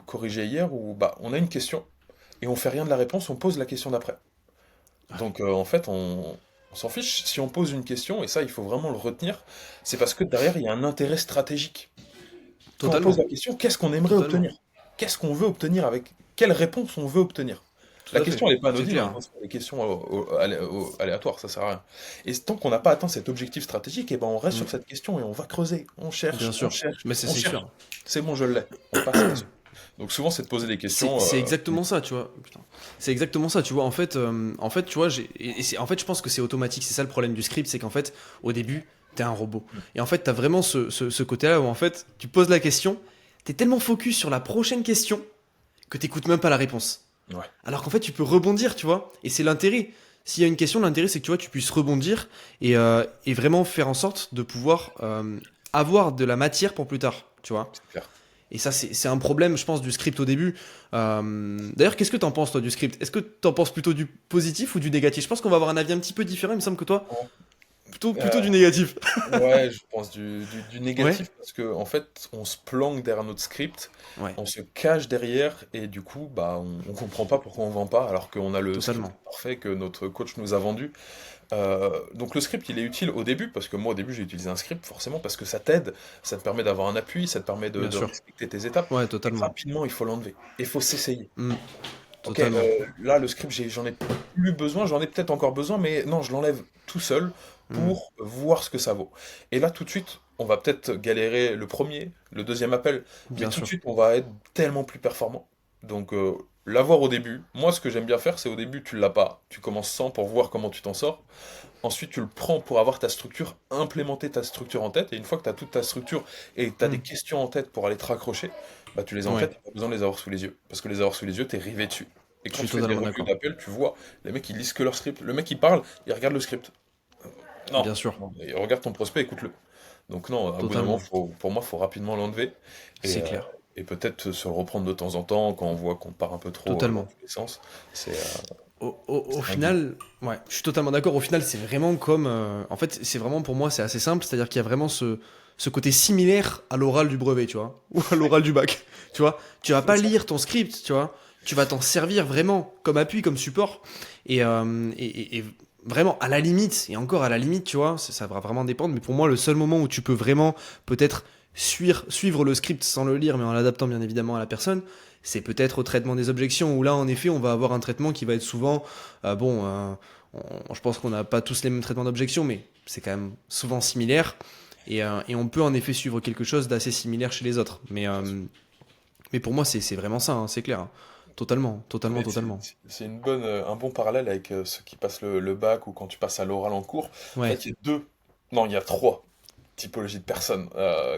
corrigé hier où bah, on a une question et on fait rien de la réponse, on pose la question d'après.
Ouais,
Donc en fait, on s'en fiche si on pose une question, et ça, il faut vraiment le retenir, c'est parce que derrière, il y a un intérêt stratégique. Quand on pose la
totalement.
question, qu'est-ce qu'on aimerait
Totalement.
obtenir? Qu'est-ce qu'on veut obtenir avec quelle réponse on veut obtenir?
Tout
La
à
question,
fait.
elle n'est pas
C'est
anodine,
clair,
hein,
hein.
c'est pas des questions aléatoires, ça sert à rien. Et tant qu'on n'a pas atteint cet objectif stratégique, eh ben on reste
Hmm.
sur cette question et on va creuser, on
Bien
cherche, on
sûr.
cherche,
Mais c'est
on
c'est
cherche.
sûr.
C'est bon, je l'ai. On passe à la suite. Donc souvent, c'est de poser des questions.
C'est exactement ça, tu vois. Putain. C'est exactement ça, tu vois. En fait, tu vois, en fait, je pense que c'est automatique. C'est ça le problème du script, c'est qu'en fait, au début, t'es un robot. Et en fait, t'as vraiment ce côté-là où en fait, tu poses la question, t'es tellement focus sur la prochaine question que t'écoutes même pas la réponse.
Ouais,
Alors qu'en fait, tu peux rebondir, tu vois. Et c'est l'intérêt. S'il y a une question, l'intérêt, c'est que tu vois, tu puisses rebondir et vraiment faire en sorte de pouvoir avoir de la matière pour plus tard, tu vois.
c'est clair.
Et ça, c'est un problème, je pense, du script au début. D'ailleurs, qu'est-ce que t'en penses, toi, du script? Est-ce que t'en penses plutôt du positif ou du négatif? Je pense qu'on va avoir un avis un petit peu différent. Il me semble que toi, plutôt du négatif.
Ouais, je pense du
Ouais?
négatif parce que en fait, on se planque derrière notre script,
Ouais,
on se cache derrière et du coup, bah, on comprend pas pourquoi on vend pas alors qu'on a le script
totalement.
parfait que notre coach nous a vendu. Donc le script, il est utile au début parce que moi, au début, j'ai utilisé un script forcément parce que ça t'aide, ça te permet d'avoir un appui, ça te permet
Bien
de
sûr.
respecter tes étapes.
Ouais,
Et
totalement.
rapidement, il faut l'enlever. Et il faut s'essayer.
Hmm,
Ok,
totalement.
là, le script, j'en ai plus besoin, j'en ai peut-être encore besoin, mais non, je l'enlève tout seul
Hmm,
pour voir ce que ça vaut. Et là, tout de suite, on va peut-être galérer le premier, le deuxième appel, mais
bien
tout de
sûr.
suite, on va être tellement plus performant. Donc, l'avoir au début, moi ce que j'aime bien faire, c'est au début tu l'as pas, tu commences sans pour voir comment tu t'en sors. Ensuite, tu le prends pour avoir ta structure, implémenter ta structure en tête. Et une fois que tu as toute ta structure et que tu as des
Hmm.
questions en tête pour aller te raccrocher, bah, tu les as en
Ouais,
tête, tu pas besoin de les avoir sous les yeux. Parce que les avoir sous les yeux, tu es rivé dessus. Et
je
quand
suis
tu fais des
totalement
revues
d'accord.
d'appel, tu vois, les mecs ils lisent que leur script. Le mec il parle, il regarde le script. Non,
Bien sûr,
non, il regarde ton prospect, écoute-le. Donc non, à bout d'un moment,
totalement.
pour moi, faut rapidement l'enlever et,
C'est
euh,
clair.
et peut-être se le reprendre de temps en temps quand on voit qu'on part un peu trop dans
Totalement.
tous les sens.
Au
C'est un guide.
final, ouais, je suis totalement d'accord. Au final, c'est vraiment comme. En fait, c'est vraiment pour moi, c'est assez simple. C'est-à-dire qu'il y a vraiment ce côté similaire à l'oral du brevet, tu vois, ou à l'oral du bac. Tu vois, tu vas
C'est
pas
ça.
lire ton script, tu vois, tu vas t'en servir vraiment comme appui, comme support. Et vraiment, à la limite, et encore à la limite, tu vois, ça va vraiment dépendre. Mais pour moi, le seul moment où tu peux vraiment peut-être suivre le script sans le lire, mais en l'adaptant bien évidemment à la personne, c'est peut-être au traitement des objections, où là, en effet, on va avoir un traitement qui va être souvent, je pense qu'on n'a pas tous les mêmes traitements d'objections, mais c'est quand même souvent similaire, et on peut en effet suivre quelque chose d'assez similaire chez les autres. Mais pour moi, c'est vraiment ça, hein, c'est clair, hein. Totalement, totalement,
Mais
totalement.
c'est un bon parallèle avec ceux qui passent le bac ou quand tu passes à l'oral en cours. En
Ouais,
fait, il y a deux, non, il y a trois typologies de personnes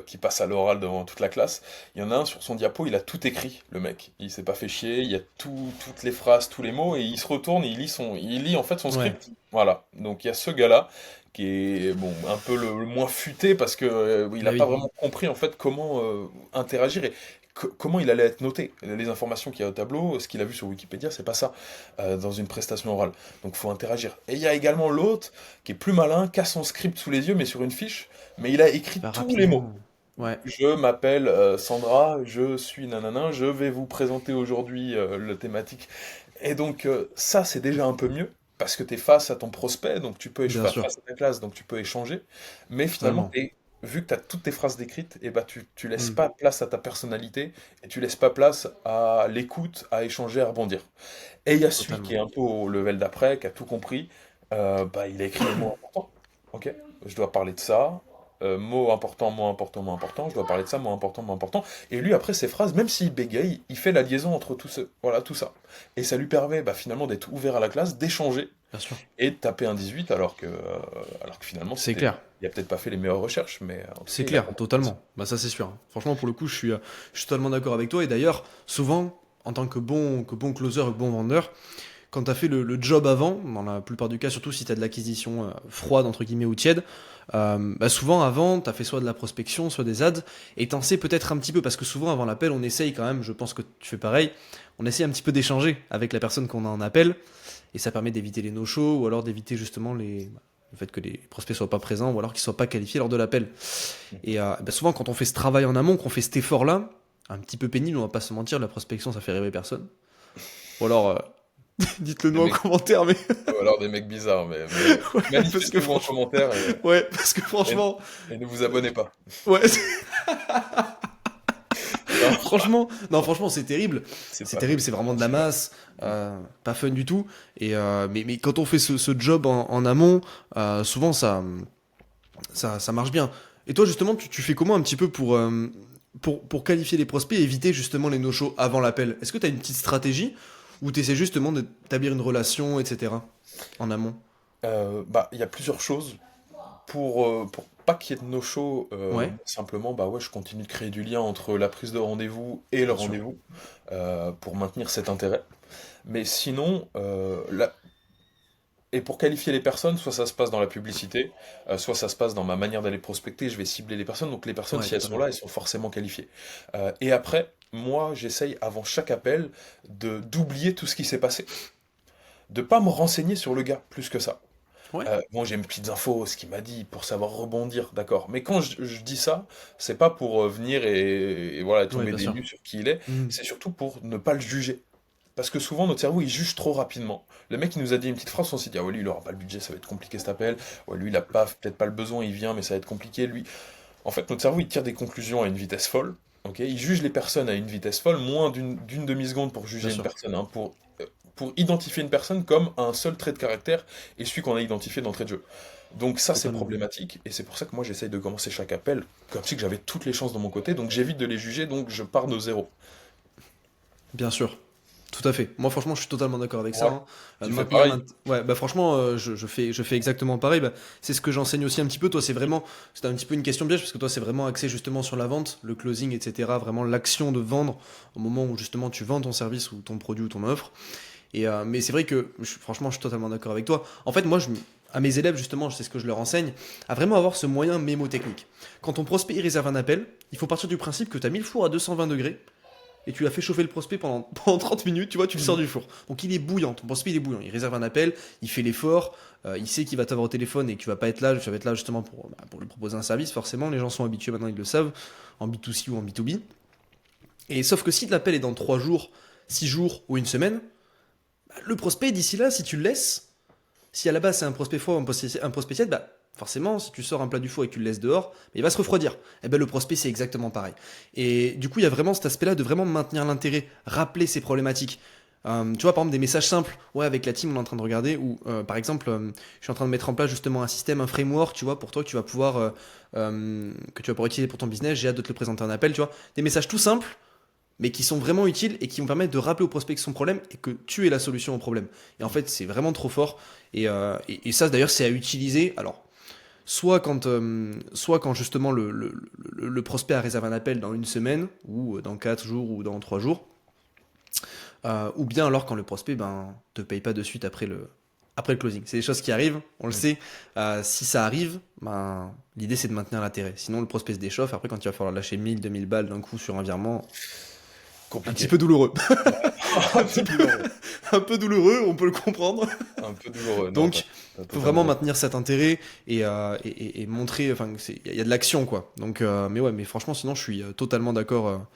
qui passent à l'oral devant toute la classe. Il y en a un sur son diapo, il a tout écrit, le mec. Il s'est pas fait chier, il y a toutes les phrases, tous les mots, et il se retourne et il lit en fait son
ouais,
script. Voilà. Donc il y a ce gars-là qui est bon un peu le moins futé parce que il
bah
a pas
oui,
vraiment compris en fait comment interagir et comment il allait être noté. Les informations qu'il y a au tableau, ce qu'il a vu sur Wikipédia, c'est pas ça dans une prestation orale. Donc faut interagir. Et il y a également l'autre qui est plus malin, qui a son script sous les yeux mais sur une fiche, mais il a
qui
écrit
va
tous les mots.
rapidement. Ouais,
Je m'appelle Sandra, je suis nanana, je vais vous présenter aujourd'hui le thématique. Et donc ça c'est déjà un peu mieux parce que tu es face à ton prospect, donc tu peux
bien sûr,
face à ta classe, donc tu peux échanger. Mais finalement,
totalement.
vu que tu as toutes tes phrases décrites, et bah tu laisses
Hmm,
pas place à ta personnalité et tu laisses pas place à l'écoute, à échanger, à rebondir. Et il y a celui qui est
totalement.
un peu au level d'après, qui a tout compris, bah il a écrit les mots importants. Ok, je dois parler de ça. Mot important, mot important, mot important. Je dois parler de ça, mot important, mot important. Et lui, après ses phrases, même s'il bégaye, il fait la liaison entre voilà, tout ça. Et ça lui permet bah, finalement d'être ouvert à la classe, d'échanger
Bien sûr,
et de taper un 18 alors que finalement,
c'est clair.
il a peut-être pas fait les meilleures recherches, mais en tout
C'est
cas, il a
clair,
compris le principe.
totalement. Bah ça c'est sûr, hein. Franchement, pour le coup, je suis totalement d'accord avec toi. Et d'ailleurs, souvent, en tant que bon closer, que bon vendeur, quand tu as fait le job avant, dans la plupart du cas, surtout si tu as de l'acquisition froide, entre guillemets, ou tiède, bah souvent avant, tu as fait soit de la prospection, soit des ads, et t'en sais peut-être un petit peu, parce que souvent avant l'appel, on essaye quand même, je pense que tu fais pareil, on essaye un petit peu d'échanger avec la personne qu'on a en appel, et ça permet d'éviter les no-shows, ou alors d'éviter justement le fait que les prospects soient pas présents, ou alors qu'ils soient pas qualifiés lors de l'appel. Et bah souvent, quand on fait ce travail en amont, qu'on fait cet effort-là, un petit peu pénible, on va pas se mentir, la prospection, ça fait rêver personne. Ou alors, dites-le
Des
nous en
mecs,
commentaire, mais
ou alors des mecs bizarres, mais
ouais, parce que
manifestez-vous en
franchement,
commentaire
ouais, parce que
et,
franchement,
et ne vous abonnez pas.
ouais,
Non,
franchement, non, franchement, c'est terrible,
c'est
c'est
pas
terrible,
cool.
c'est vraiment de la
Franchement.
masse, pas fun du tout. Mais quand on fait ce job en amont, souvent ça marche bien. Et toi, justement, tu fais comment un petit peu pour qualifier les prospects et éviter justement les no-shows avant l'appel? Est-ce que tu as une petite stratégie ou tu essaies justement d'établir une relation, etc. en amont?
Bah, il y a plusieurs choses. Pour pas qu'il y ait de no-show,
Ouais,
simplement, bah ouais, je continue de créer du lien entre la prise de rendez-vous et le
bien sûr.
rendez-vous, pour maintenir cet intérêt. Mais sinon, et pour qualifier les personnes, soit ça se passe dans la publicité, soit ça se passe dans ma manière d'aller prospecter, je vais cibler les personnes, donc les personnes,
Ouais,
si elles sont
totalement.
là, elles sont forcément qualifiées. Et après, moi, j'essaye, avant chaque appel, d'oublier tout ce qui s'est passé. De pas me renseigner sur le gars, plus que ça.
Ouais,
Bon, j'ai mes petites infos, ce qu'il m'a dit, pour savoir rebondir, d'accord. Mais quand je dis ça, c'est pas pour venir et voilà,
ouais,
tomber
bien
des
sûr.
nues sur qui il est,
Mhm.
c'est surtout pour ne pas le juger. Parce que souvent, notre cerveau, il juge trop rapidement. Le mec, il nous a dit une petite phrase, on s'est dit, ah ouais, lui, il aura pas le budget, ça va être compliqué cet appel. Ouais, lui, il a pas, peut-être pas le besoin, il vient, mais ça va être compliqué. Lui, en fait, notre cerveau, il tire des conclusions à une vitesse folle. Ok, il juge les personnes à une vitesse folle, moins d'une demi-seconde pour
Bien
juger une
sûr.
personne, hein, pour identifier une personne comme un seul trait de caractère et celui qu'on a identifié d'entrée de jeu. Donc ça, c'est
Totalement.
problématique, et c'est pour ça que moi, j'essaye de commencer chaque appel comme si que j'avais toutes les chances de mon côté, donc j'évite de les juger, donc je pars de zéro.
Bien sûr. Tout à fait. Moi, franchement, je suis totalement d'accord avec ça,
Ouais,
hein.
tu fais pareil.
Ouais, bah franchement, je fais exactement pareil. Bah, c'est ce que j'enseigne aussi un petit peu. Toi, c'est un petit peu une question piège parce que toi, c'est vraiment axé justement sur la vente, le closing, etc. Vraiment l'action de vendre au moment où justement tu vends ton service ou ton produit ou ton offre. Mais c'est vrai que, franchement, je suis totalement d'accord avec toi. En fait, à mes élèves, justement, c'est ce que je leur enseigne, à vraiment avoir ce moyen mémotechnique. Quand ton prospect il réserve un appel, il faut partir du principe que tu as mis le four à 220 degrés et tu l'as fait chauffer le prospect pendant 30 minutes, tu vois, tu le sors
Mhm.
du four. Donc il est bouillant, ton prospect il est bouillant. Il réserve un appel, il fait l'effort, il sait qu'il va t'avoir au téléphone et que tu vas pas être là, tu vas être là justement pour lui proposer un service, forcément, les gens sont habitués maintenant, ils le savent, en B2C ou en B2B. Et sauf que si l'appel est dans 3 jours, 6 jours ou une semaine, bah, le prospect d'ici là, si tu le laisses, si à la base c'est un prospect froid ou un prospect tiède, bah forcément, si tu sors un plat du four et que tu le laisses dehors, il va se refroidir. Et ben le prospect c'est exactement pareil. Et du coup, il y a vraiment cet aspect-là de vraiment maintenir l'intérêt, rappeler ces problématiques. Tu vois, par exemple, des messages simples. Ouais, avec la team, on est en train de regarder. Ou par exemple, je suis en train de mettre en place justement un système, un framework, tu vois, pour toi que tu vas pouvoir utiliser pour ton business. J'ai hâte de te le présenter en appel, tu vois. Des messages tout simples mais qui sont vraiment utiles et qui vont permettre de rappeler au prospect son problème et que tu es la solution au problème. Et en fait, c'est vraiment trop fort. Et ça, d'ailleurs, c'est à utiliser. Alors, soit quand justement le prospect a réservé un appel dans une semaine, ou dans 4 jours, ou dans 3 jours, ou bien alors quand le prospect te paye pas de suite après le closing. C'est des choses qui arrivent, on le
Mhm.
sait. Si ça arrive, l'idée c'est de maintenir l'intérêt. Sinon, le prospect se déchauffe. Après, quand il va falloir lâcher 1000, 2000 balles d'un coup sur un virement, un petit
Compliqué.
peu douloureux.
Ouais.
un
Un
petit
peu
peu,
douloureux.
un peu douloureux, on peut le comprendre.
Un peu douloureux. Non,
Donc,
t'as
faut
totalement
vraiment
raison.
maintenir cet intérêt et montrer, enfin, il y a de l'action, quoi. Donc, mais ouais, mais franchement, sinon, je suis totalement d'accord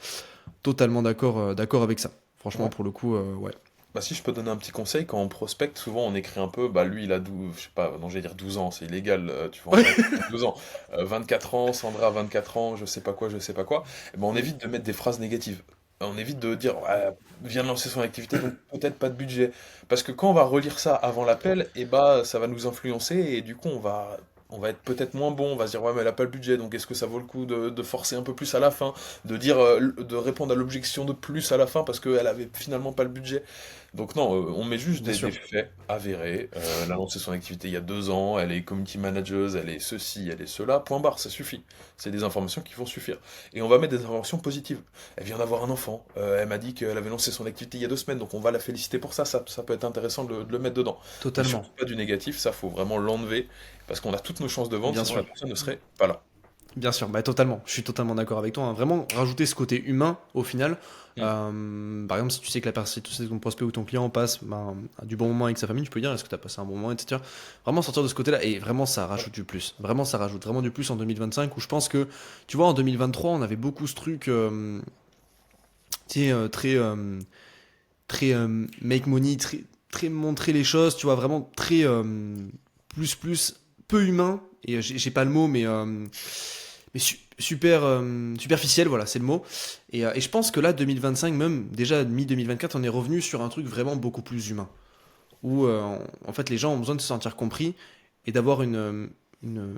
avec ça. Franchement,
Ouais.
pour le coup, ouais.
Bah, si je peux donner un petit conseil, quand on prospecte, souvent on écrit un peu, bah lui il a 12, je sais pas, non j'allais dire 12 ans, c'est illégal, tu vends pas 12 ans. 24 ans, Sandra 24 ans, je sais pas quoi, je sais pas quoi. Eh ben, on
Mm.
évite de mettre des phrases négatives. On évite de dire, ouais, vient de lancer son activité, donc peut-être pas de budget. Parce que quand on va relire ça avant l'appel, et bah ça va nous influencer et du coup on va être peut-être moins bon, on va se dire ouais mais elle a pas le budget, donc est-ce que ça vaut le coup de forcer un peu plus à la fin, de dire, de répondre à l'objection de plus à la fin parce qu'elle avait finalement pas le budget. Donc non, on met juste
Bien
des
sûr,
faits avérés. Elle a lancé son activité il y a 2 ans, elle est community manager, elle est ceci, elle est cela, point barre, ça suffit. C'est des informations qui vont suffire. Et on va mettre des informations positives. Elle vient d'avoir un enfant, elle m'a dit qu'elle avait lancé son activité il y a 2 semaines, donc on va la féliciter pour ça, ça peut être intéressant de le mettre dedans. Mais surtout
totalement.
pas du négatif, ça faut vraiment l'enlever, parce qu'on a toutes nos chances de vente,
Bien
sinon la
sûr.
personne ne serait pas là.
Bien sûr, bah totalement. Je suis totalement d'accord avec toi, hein. Vraiment rajouter ce côté humain au final.
Hmm.
Par exemple, si tu sais que si tu sais que ton prospect ou ton client passe du bon moment avec sa famille, tu peux dire est-ce que tu as passé un bon moment, etc. Vraiment sortir de ce côté-là et vraiment ça rajoute du plus. Vraiment ça rajoute vraiment du plus en 2025 où je pense que, tu vois, en 2023 on avait beaucoup ce truc, tu sais, très make money, très montrer les choses, tu vois, vraiment très plus, peu humain. Et j'ai pas le mot, mais super superficiel, voilà, c'est le mot. Et je pense que là, 2025, même déjà mi-2024, on est revenu sur un truc vraiment beaucoup plus humain. Où en fait les gens ont besoin de se sentir compris et d'avoir une, une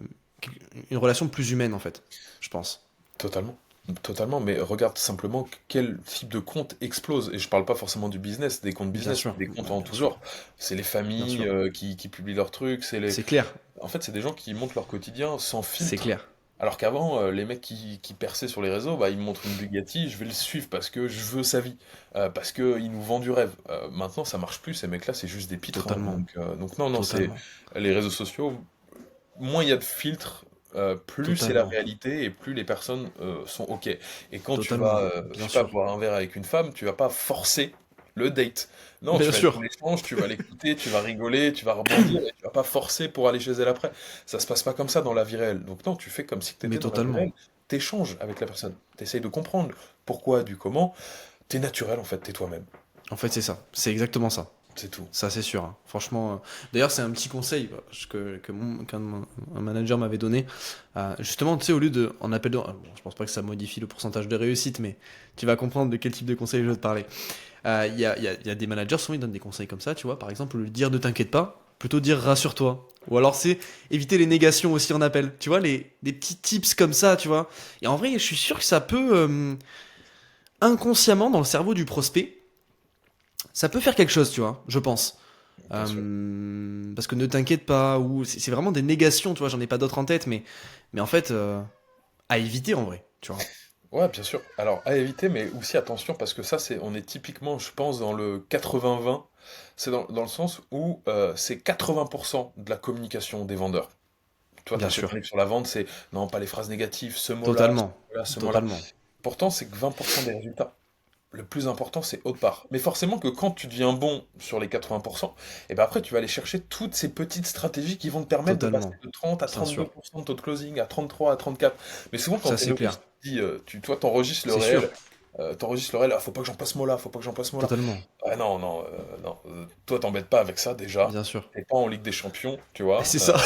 relation plus humaine, en fait, je pense.
Totalement. Totalement, mais regarde simplement quel type de compte explose. Et je parle pas forcément du business, des comptes
Bien
business,
sûr,
des comptes
ouais,
en
bien
tout
sûr,
genre. C'est les
bien
familles
sûr.
qui publient leurs trucs,
C'est clair,
En fait, c'est des gens qui montrent leur quotidien sans
c'est
filtre.
clair.
Alors qu'avant, les mecs qui perçaient sur les réseaux, bah, ils me montrent une Bugatti, je vais le suivre parce que je veux sa vie, parce qu'il nous vend du rêve. Maintenant, ça marche plus, ces mecs-là, c'est juste des pitres, hein.
Totalement,
Donc non, non, c'est
totalement,
les réseaux sociaux, moins il y a de filtres, plus c'est la
totalement,
réalité et plus les personnes sont OK. Et quand tu vas,
totalement,
je
bien
sais pas,
sûr.
boire un verre avec une femme, tu vas pas forcer le date. Non, tu
Bien
vas être en
sûr,
échange, tu vas l'écouter, tu vas rigoler, tu vas rebondir et tu vas pas forcer pour aller chez elle après. Ça se passe pas comme ça dans la vie réelle. Donc non, tu fais comme si tu
mais
étais dans la vie
totalement.
réelle. T'échanges avec la personne. T'essayes de comprendre pourquoi, du comment. T'es naturel en fait, t'es toi-même.
En fait, c'est ça. C'est exactement ça.
C'est tout.
Ça, c'est sûr, hein. Franchement. D'ailleurs, c'est un petit conseil qu'un manager m'avait donné. Justement, tu sais, au lieu de. En appel bon, je pense pas que ça modifie le pourcentage de réussite, mais tu vas comprendre de quel type de conseil je veux te parler. Il y a des managers, souvent, ils donnent des conseils comme ça, tu vois. Par exemple, le dire ne t'inquiète pas, plutôt dire rassure-toi. Ou alors, c'est éviter les négations aussi en appel. Tu vois, des petits tips comme ça, tu vois. Et en vrai, je suis sûr que ça peut, inconsciemment, dans le cerveau du prospect, Ça peut faire quelque chose, tu vois, je pense.
bien sûr.
Parce que ne t'inquiète pas, ou c'est vraiment des négations, tu vois, j'en ai pas d'autres en tête, mais en fait, à éviter en vrai, tu vois.
Ouais, bien sûr. Alors, à éviter, mais aussi attention, parce que ça, on est typiquement, je pense, dans le 80-20. C'est dans le sens où c'est 80% de la communication des vendeurs. Toi, ta
Bien sûr.
technique sur la vente, c'est non, pas les phrases négatives, ce mot-là, ce
Totalement.
mot-là, ce mot-là.
Totalement.
Pourtant, c'est que 20% des résultats. Le plus important, c'est autre part. Mais forcément que quand tu deviens bon sur les 80%, et ben après, tu vas aller chercher toutes ces petites stratégies qui vont te permettre de passer
Totalement.
de 30 à
Bien sûr.
32% de taux de closing, à 33, à 34. Mais souvent, quand
Ça,
tu es
c'est
novice,
clair.
tu te dis, toi, t'enregistres le
C'est sûr.
réel, ah, faut pas que j'en passe ce mot-là, faut pas que j'en passe ce mot-là.
Totalement.
Ah non, non, non, toi, t'embêtes pas avec ça, déjà.
Bien sûr.
T'es pas en Ligue des Champions, tu vois.
C'est ça.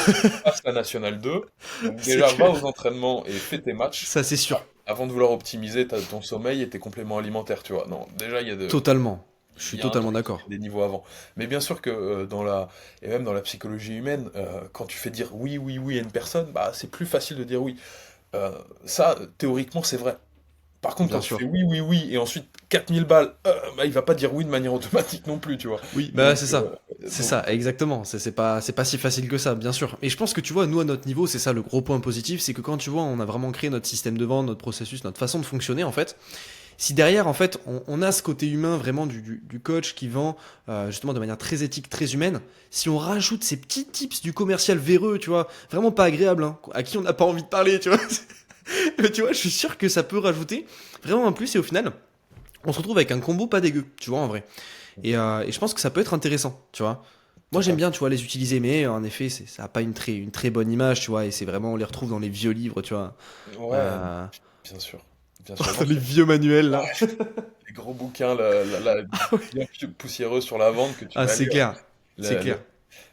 Passe la Nationale 2. Donc
C'est
déjà, va
clair.
aux entraînements et fais tes matchs
Ça, c'est sûr.
avant de vouloir optimiser ton sommeil et tes compléments alimentaires, tu vois. Non, déjà,
Totalement. Je suis
il y a un
totalement
truc qui
d'accord.
met des niveaux avant. Mais bien sûr que et même dans la psychologie humaine, quand tu fais dire oui, oui, oui à une personne, bah, c'est plus facile de dire oui. Euh, Ça, théoriquement, c'est vrai. Par contre, quand
Bien
tu fais
sûr.
oui, oui, oui, et ensuite 4000 balles, bah, il va pas dire oui de manière automatique non plus, tu vois.
Oui, bah
Donc,
c'est ça. C'est
donc
ça, exactement. C'est pas si facile que ça, bien sûr. Et je pense que tu vois, nous à notre niveau, c'est ça le gros point positif, c'est que quand tu vois, on a vraiment créé notre système de vente, notre processus, notre façon de fonctionner en fait. Si derrière, en fait, on a ce côté humain vraiment du coach qui vend justement de manière très éthique, très humaine, si on rajoute ces petits tips du commercial véreux, tu vois, vraiment pas agréable, hein, à qui on n'a pas envie de parler, tu vois, mais tu vois, je suis sûr que ça peut rajouter vraiment un plus et au final, on se retrouve avec un combo pas dégueu, tu vois, en vrai. Et je pense que ça peut être intéressant, tu vois. Moi j'aime
total.
bien, tu vois, les utiliser, mais en effet, ça a pas une très bonne image, tu vois, et c'est vraiment, on les retrouve dans les vieux livres, tu vois,
Ouais,
euh,
bien sûr. Bien sûr.
dans
Non,
les vieux manuels là.
les gros bouquins, bien poussiéreux sur la vente que tu
Ah,
vas
c'est
lire.
clair, c'est
Le-
clair.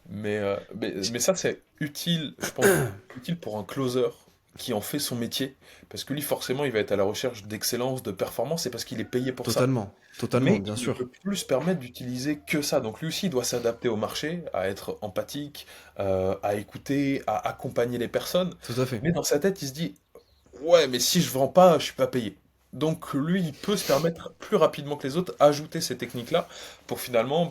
le- mais ça, c'est utile, je pense, utile pour un closer qui en fait son métier. Parce que lui, forcément, il va être à la recherche d'excellence, de performance, et parce qu'il est payé pour ça.
Totalement, totalement,
Mais
bien
il ne
sûr.
peut plus se permettre d'utiliser que ça. Donc lui aussi, il doit s'adapter au marché, à être empathique, à écouter, à accompagner les personnes.
Tout à fait.
Mais dans sa tête, il se dit, ouais, mais si je vends pas, je suis pas payé. Donc lui, il peut se permettre plus rapidement que les autres ajouter ces techniques-là pour finalement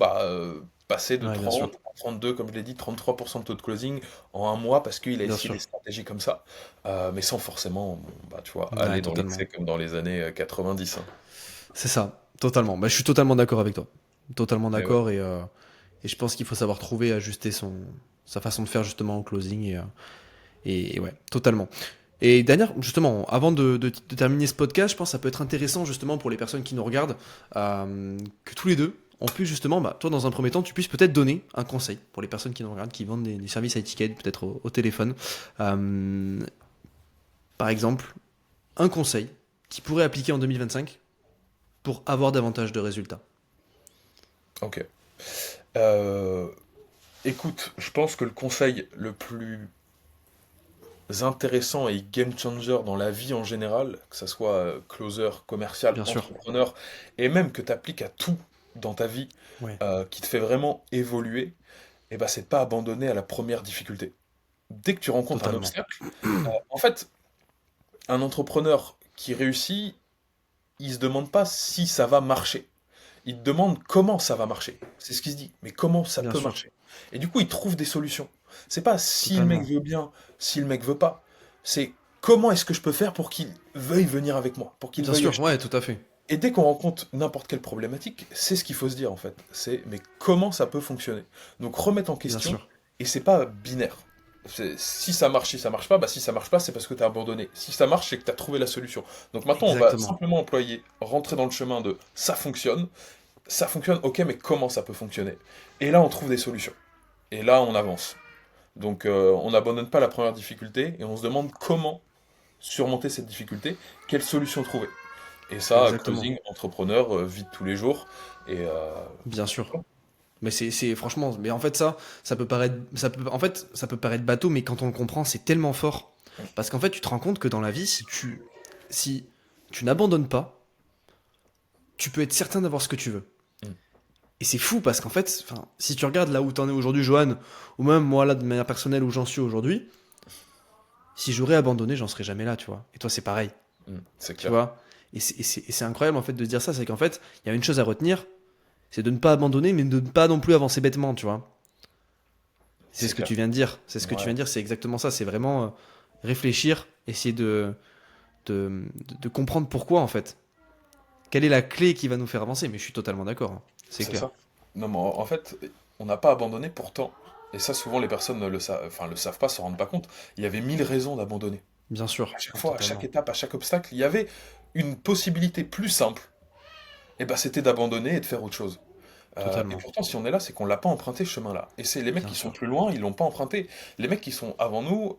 passer de
Ouais, bien
30
sûr,
à 32, comme je l'ai dit, 33% de taux de closing en un mois parce qu'il a
bien
essayé
sûr.
des stratégies comme ça, mais sans forcément, bon, bah, tu vois,
Ouais,
aller dans
totalement.
l'excès comme dans les années 90, hein.
C'est ça, totalement. Bah, je suis totalement d'accord avec toi. Totalement
Mais ouais.
d'accord et je pense qu'il faut savoir trouver, ajuster sa façon de faire justement au closing et ouais, totalement. Et dernière, justement, avant de terminer ce podcast, je pense que ça peut être intéressant justement pour les personnes qui nous regardent, que tous les deux, on puisse justement, bah, toi dans un premier temps, tu puisses peut-être donner un conseil pour les personnes qui nous regardent, qui vendent des services à étiquette, peut-être au téléphone. Euh, Par exemple, un conseil qui pourrait appliquer en 2025 pour avoir davantage de résultats.
Ok. Euh, Écoute, je pense que le conseil le plus intéressant et game changer dans la vie en général, que ça soit closer, commercial,
Bien sûr.
entrepreneur, et même que tu appliques à tout dans ta vie,
Ouais,
qui te fait vraiment évoluer, et ben c'est de pas abandonner à la première difficulté. Dès que tu rencontres un
totalement.
obstacle, en fait, un entrepreneur qui réussit, il se demande pas si ça va marcher. Il te demande comment ça va marcher. C'est ce qu'il se dit. Mais comment ça
Bien
peut
sûr.
marcher? Et du coup, il trouve des solutions. C'est pas si le mec
Totalement.
veut bien, si le mec veut pas. C'est comment est-ce que je peux faire pour qu'il veuille venir avec moi, pour qu'il
Bien
veuille
sûr,
acheter.
ouais, tout à fait.
Et dès qu'on rencontre n'importe quelle problématique, c'est ce qu'il faut se dire en fait. C'est mais comment ça peut fonctionner? Donc remettre en
Bien
question,
sûr.
et c'est pas binaire. Si ça marche, si ça marche pas, bah si ça marche pas, c'est parce que tu as abandonné. Si ça marche, c'est que tu as trouvé la solution. Donc maintenant, on va
Exactement.
simplement employer, rentrer dans le chemin de ça fonctionne, ok, mais comment ça peut fonctionner? Et là, on trouve des solutions. Et là, on avance. Donc, on n'abandonne pas la première difficulté et on se demande comment surmonter cette difficulté, quelle solution trouver. Et ça,
Exactement.
closing, entrepreneur, vie de tous les jours. Et
Bien sûr. Mais franchement, mais en fait ça peut paraître, en fait, ça peut paraître bateau, mais quand on le comprend, c'est tellement fort. Parce qu'en fait, tu te rends compte que dans la vie, si tu n'abandonnes pas, tu peux être certain d'avoir ce que tu veux.
mm,
Et c'est fou parce qu'en fait, enfin, si tu regardes là où t'en es aujourd'hui, Johan, ou même moi là de manière personnelle où j'en suis aujourd'hui, si j'aurais abandonné, j'en serais jamais là, tu vois. Et toi, c'est pareil,
c'est
tu
clair.
vois. Et c'est incroyable en fait de se dire ça, c'est qu'en fait, il y a une chose à retenir, C'est de ne pas abandonner, mais de ne pas non plus avancer bêtement, tu vois. C'est
C'est
ce que
clair.
tu viens de dire. C'est ce que tu
Ouais,
viens de dire, c'est exactement ça. C'est vraiment réfléchir, essayer de comprendre pourquoi, en fait. Quelle est la clé qui va nous faire avancer? Mais je suis totalement d'accord, hein. C'est
c'est
clair.
ça. Non, mais en fait, on n'a pas abandonné pourtant. Et ça, souvent, les personnes ne le savent, enfin, le savent pas, se rendent pas compte. Il y avait 1000 raisons d'abandonner.
Bien sûr,
À chaque fois, à chaque
totalement.
étape, à chaque obstacle, il y avait une possibilité plus simple. Et ben, c'était d'abandonner et de faire autre chose. Et
Totalement.
pourtant, si on est là, c'est qu'on l'a pas emprunté ce chemin-là. Et c'est les mecs
Bien
qui sont
sûr.
plus loin, ils l'ont pas emprunté. Les mecs qui sont avant nous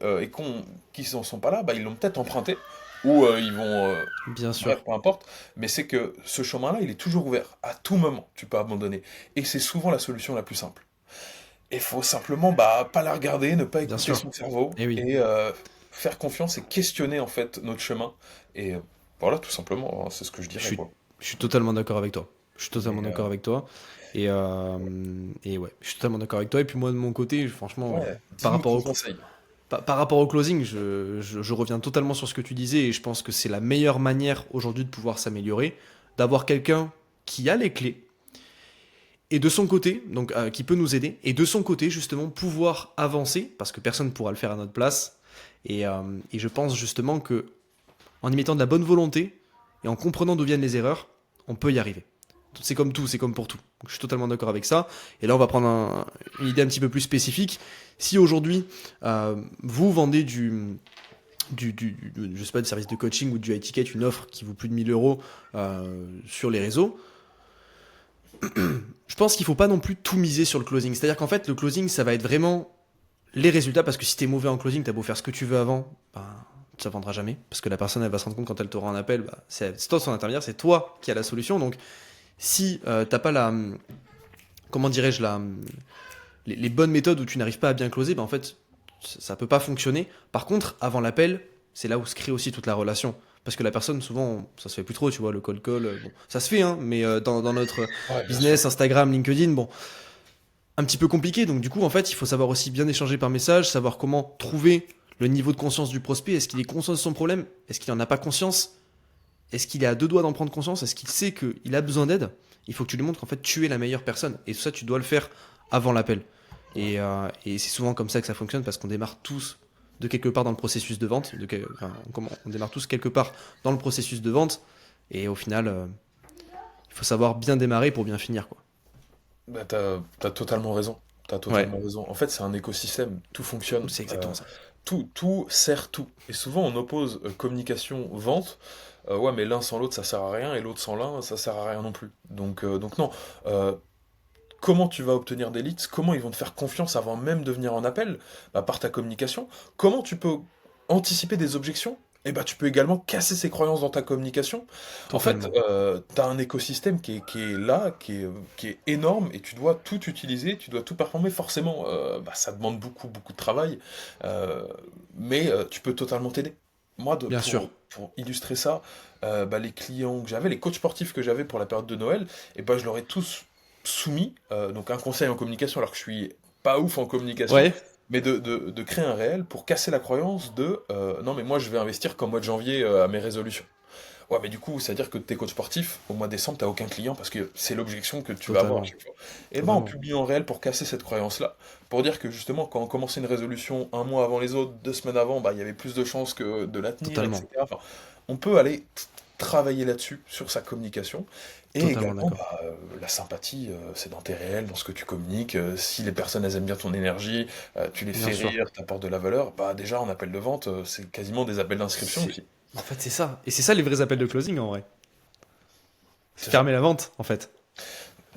qui n'en sont pas là, bah, ils l'ont peut-être emprunté. Ou ils vont.
Bien
Bref,
sûr.
peu importe. Mais c'est que ce chemin-là, il est toujours ouvert. À tout moment, tu peux abandonner. Et c'est souvent la solution la plus simple. Il faut simplement bah, pas la regarder, ne pas
Bien
écouter
sûr.
son cerveau
Eh oui.
et faire confiance et questionner en fait notre chemin. Et voilà, tout simplement, hein, c'est ce que je
Je
dirais,
suis,
quoi.
je suis totalement d'accord avec toi. Je suis
Mais
totalement d'accord avec toi. Et, ouais, je suis totalement d'accord avec toi. Et puis moi, de mon côté, franchement,
ouais,
par
dis-nous
rapport
ton
au,
conseil.
par rapport au closing, je reviens totalement sur ce que tu disais. Et je pense que c'est la meilleure manière aujourd'hui de pouvoir s'améliorer, d'avoir quelqu'un qui a les clés. Et de son côté, donc qui peut nous aider, et de son côté, justement, pouvoir avancer, parce que personne ne pourra le faire à notre place. Et je pense justement que en y mettant de la bonne volonté et en comprenant d'où viennent les erreurs, on peut y arriver. C'est comme tout, c'est comme pour tout. Donc, je suis totalement d'accord avec ça. Et là, on va prendre une idée un petit peu plus spécifique. Si aujourd'hui, vous vendez je sais pas, du service de coaching ou du high ticket, une offre qui vaut plus de 1 000 € sur les réseaux, je pense qu'il faut pas non plus tout miser sur le closing. C'est-à-dire qu'en fait, le closing, ça va être vraiment les résultats, parce que si t'es mauvais en closing, t'as beau faire ce que tu veux avant, ben, ça vendra jamais. Parce que la personne, elle va se rendre compte quand elle t'aura un appel, bah, c'est toi son intermédiaire, c'est toi qui as la solution. Donc, si t'as pas comment dirais-je, les bonnes méthodes où tu n'arrives pas à bien closer, ben en fait, ça peut pas fonctionner. Par contre, avant l'appel, c'est là où se crée aussi toute la relation. Parce que la personne, souvent, ça se fait plus trop, tu vois, le call call, bon, ça se fait, hein, mais dans notre
Ouais, bien sûr.
business, Instagram, LinkedIn, bon, un petit peu compliqué. Donc du coup, en fait, il faut savoir aussi bien échanger par message, savoir comment trouver le niveau de conscience du prospect. Est-ce qu'il est conscient de son problème? Est-ce qu'il en a pas conscience? Est-ce qu'il est à deux doigts d'en prendre conscience? Est-ce qu'il sait qu'il a besoin d'aide? Il faut que tu lui montres qu'en fait, tu es la meilleure personne. Et tout ça, tu dois le faire avant l'appel.
Ouais.
Et c'est souvent comme ça que ça fonctionne parce qu'on démarre tous de quelque part dans le processus de vente. Enfin, on démarre tous quelque part dans le processus de vente. Et au final, il faut savoir bien démarrer pour bien finir, quoi.
Bah, t'as totalement raison. T'as
Ouais,
totalement raison. En fait, c'est un écosystème, tout fonctionne,
c'est exactement ça.
tout sert tout. Et souvent, on oppose communication, vente. Ouais, mais l'un sans l'autre, ça sert à rien, et l'autre sans l'un, ça sert à rien non plus. Donc non. Euh, Comment tu vas obtenir des leads? Comment ils vont te faire confiance avant même de venir en appel? Bah, par ta communication. Comment tu peux anticiper des objections? Et bah, tu peux également casser ces croyances dans ta communication. En fait,
Totalement.
tu as un écosystème qui est là, qui est énorme, et tu dois tout utiliser, tu dois tout performer. Forcément, bah, ça demande beaucoup de travail, euh, mais tu peux totalement t'aider. Moi,
Bien sûr.
pour illustrer ça, bah, les clients que j'avais, les coachs sportifs que j'avais pour la période de Noël, et bah, je leur ai tous soumis, donc un conseil en communication, alors que je suis pas ouf en communication,
Ouais,
mais de créer un réel pour casser la croyance de non, mais moi je vais investir qu'en mois de janvier à mes résolutions. Ouais, mais du coup, c'est-à-dire que t'es coach sportif, au mois de décembre, t'as aucun client parce que c'est l'objection que tu vas avoir à
totalement.
chaque fois. Et ben, en
Totalement.
publiant en réel pour casser cette croyance-là, pour dire que justement, quand on commençait une résolution un mois avant les autres, 2 semaines avant, bah, il y avait plus de chances que de la tenir,
Totalement.
etc. Enfin, on peut aller travailler là-dessus, sur sa communication. Et
Totalement
également,
d'accord.
bah, la sympathie, c'est dans tes réels, dans ce que tu communiques. Si les personnes, elles aiment bien ton énergie, tu les
Bien
fais
sûr.
rire, t'apportes de la valeur, bah déjà, en appel de vente, c'est quasiment des appels d'inscription
C'est...
aussi.
En fait, c'est ça. Et c'est ça les vrais appels de closing en vrai. C'est
C'est ça.
fermer la vente, en fait.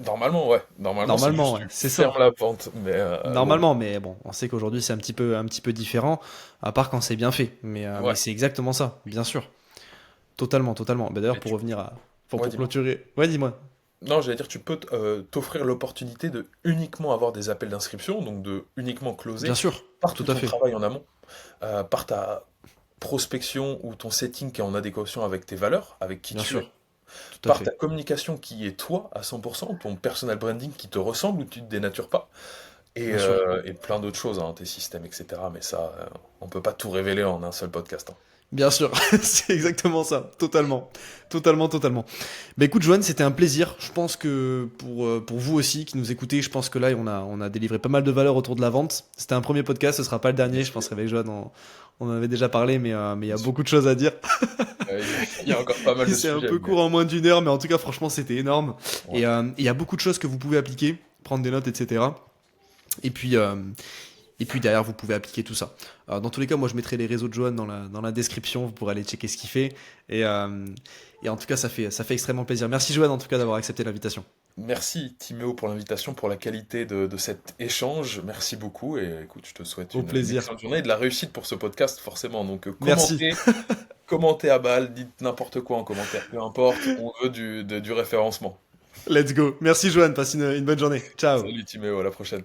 Normalement, ouais. Normalement, c'est
Normalement,
juste
ouais.
tu
C'est ça.
fermes la vente. Mais bon,
Normalement, mais bon, on sait qu'aujourd'hui c'est un petit peu différent, à part quand c'est bien fait. Mais
ouais.
c'est exactement ça, bien sûr. Totalement, totalement. Bah, d'ailleurs,
Mais
pour
tu...
revenir à. Enfin,
Ouais,
pour
dis-moi.
clôturer. Ouais, dis-moi.
Non, j'allais dire, tu peux t'offrir l'opportunité de uniquement avoir des appels d'inscription, donc de uniquement
Bien
closer
sûr.
par
Tout
tout
à
ton
fait.
travail en amont, par ta prospection ou ton setting qui est en adéquation avec tes valeurs, avec qui
Bien
tu es,
sûr. Tout à
par ta
fait.
communication qui est toi à 100%, ton personal branding qui te ressemble, où tu te dénatures pas,
Bien sûr.
et plein d'autres choses, hein, tes systèmes, etc. Mais ça, on peut pas tout révéler en un seul podcast, hein.
Bien sûr, c'est exactement ça, totalement, totalement, totalement. Bah écoute, Joanne, c'était un plaisir. Je pense que pour vous aussi qui nous écoutez, je pense que là, on a délivré pas mal de valeur autour de la vente. C'était un premier podcast, ce sera pas le
Bien
dernier. Je pense
sûr,
qu'avec Joanne, on en avait déjà parlé, mais il y
bien
a
sûr.
beaucoup de choses à dire.
Il y a encore pas mal de
C'est un
sujets,
peu
mais
court en moins d'une heure, mais en tout cas, franchement, c'était énorme.
ouais.
Et il y a beaucoup de choses que vous pouvez appliquer, prendre des notes, etc. Et puis, euh, et puis derrière, vous pouvez appliquer tout ça. Dans tous les cas, moi, je mettrai les réseaux de Johan dans la description. Vous pourrez aller checker ce qu'il fait. Et, euh, et en tout cas, ça fait extrêmement plaisir. Merci Johan, en tout cas, d'avoir accepté l'invitation.
Merci Timéo pour l'invitation, pour la qualité de cet échange. Merci beaucoup et écoute, je te souhaite
Au
une
plaisir.
excellente journée et de la réussite pour ce podcast forcément. Donc
Merci.
commentez à balle, dites n'importe quoi en commentaire, peu importe, on veut du référencement.
Let's go. Merci Johan. Passe une bonne journée. Ciao.
Salut Timéo, à la prochaine.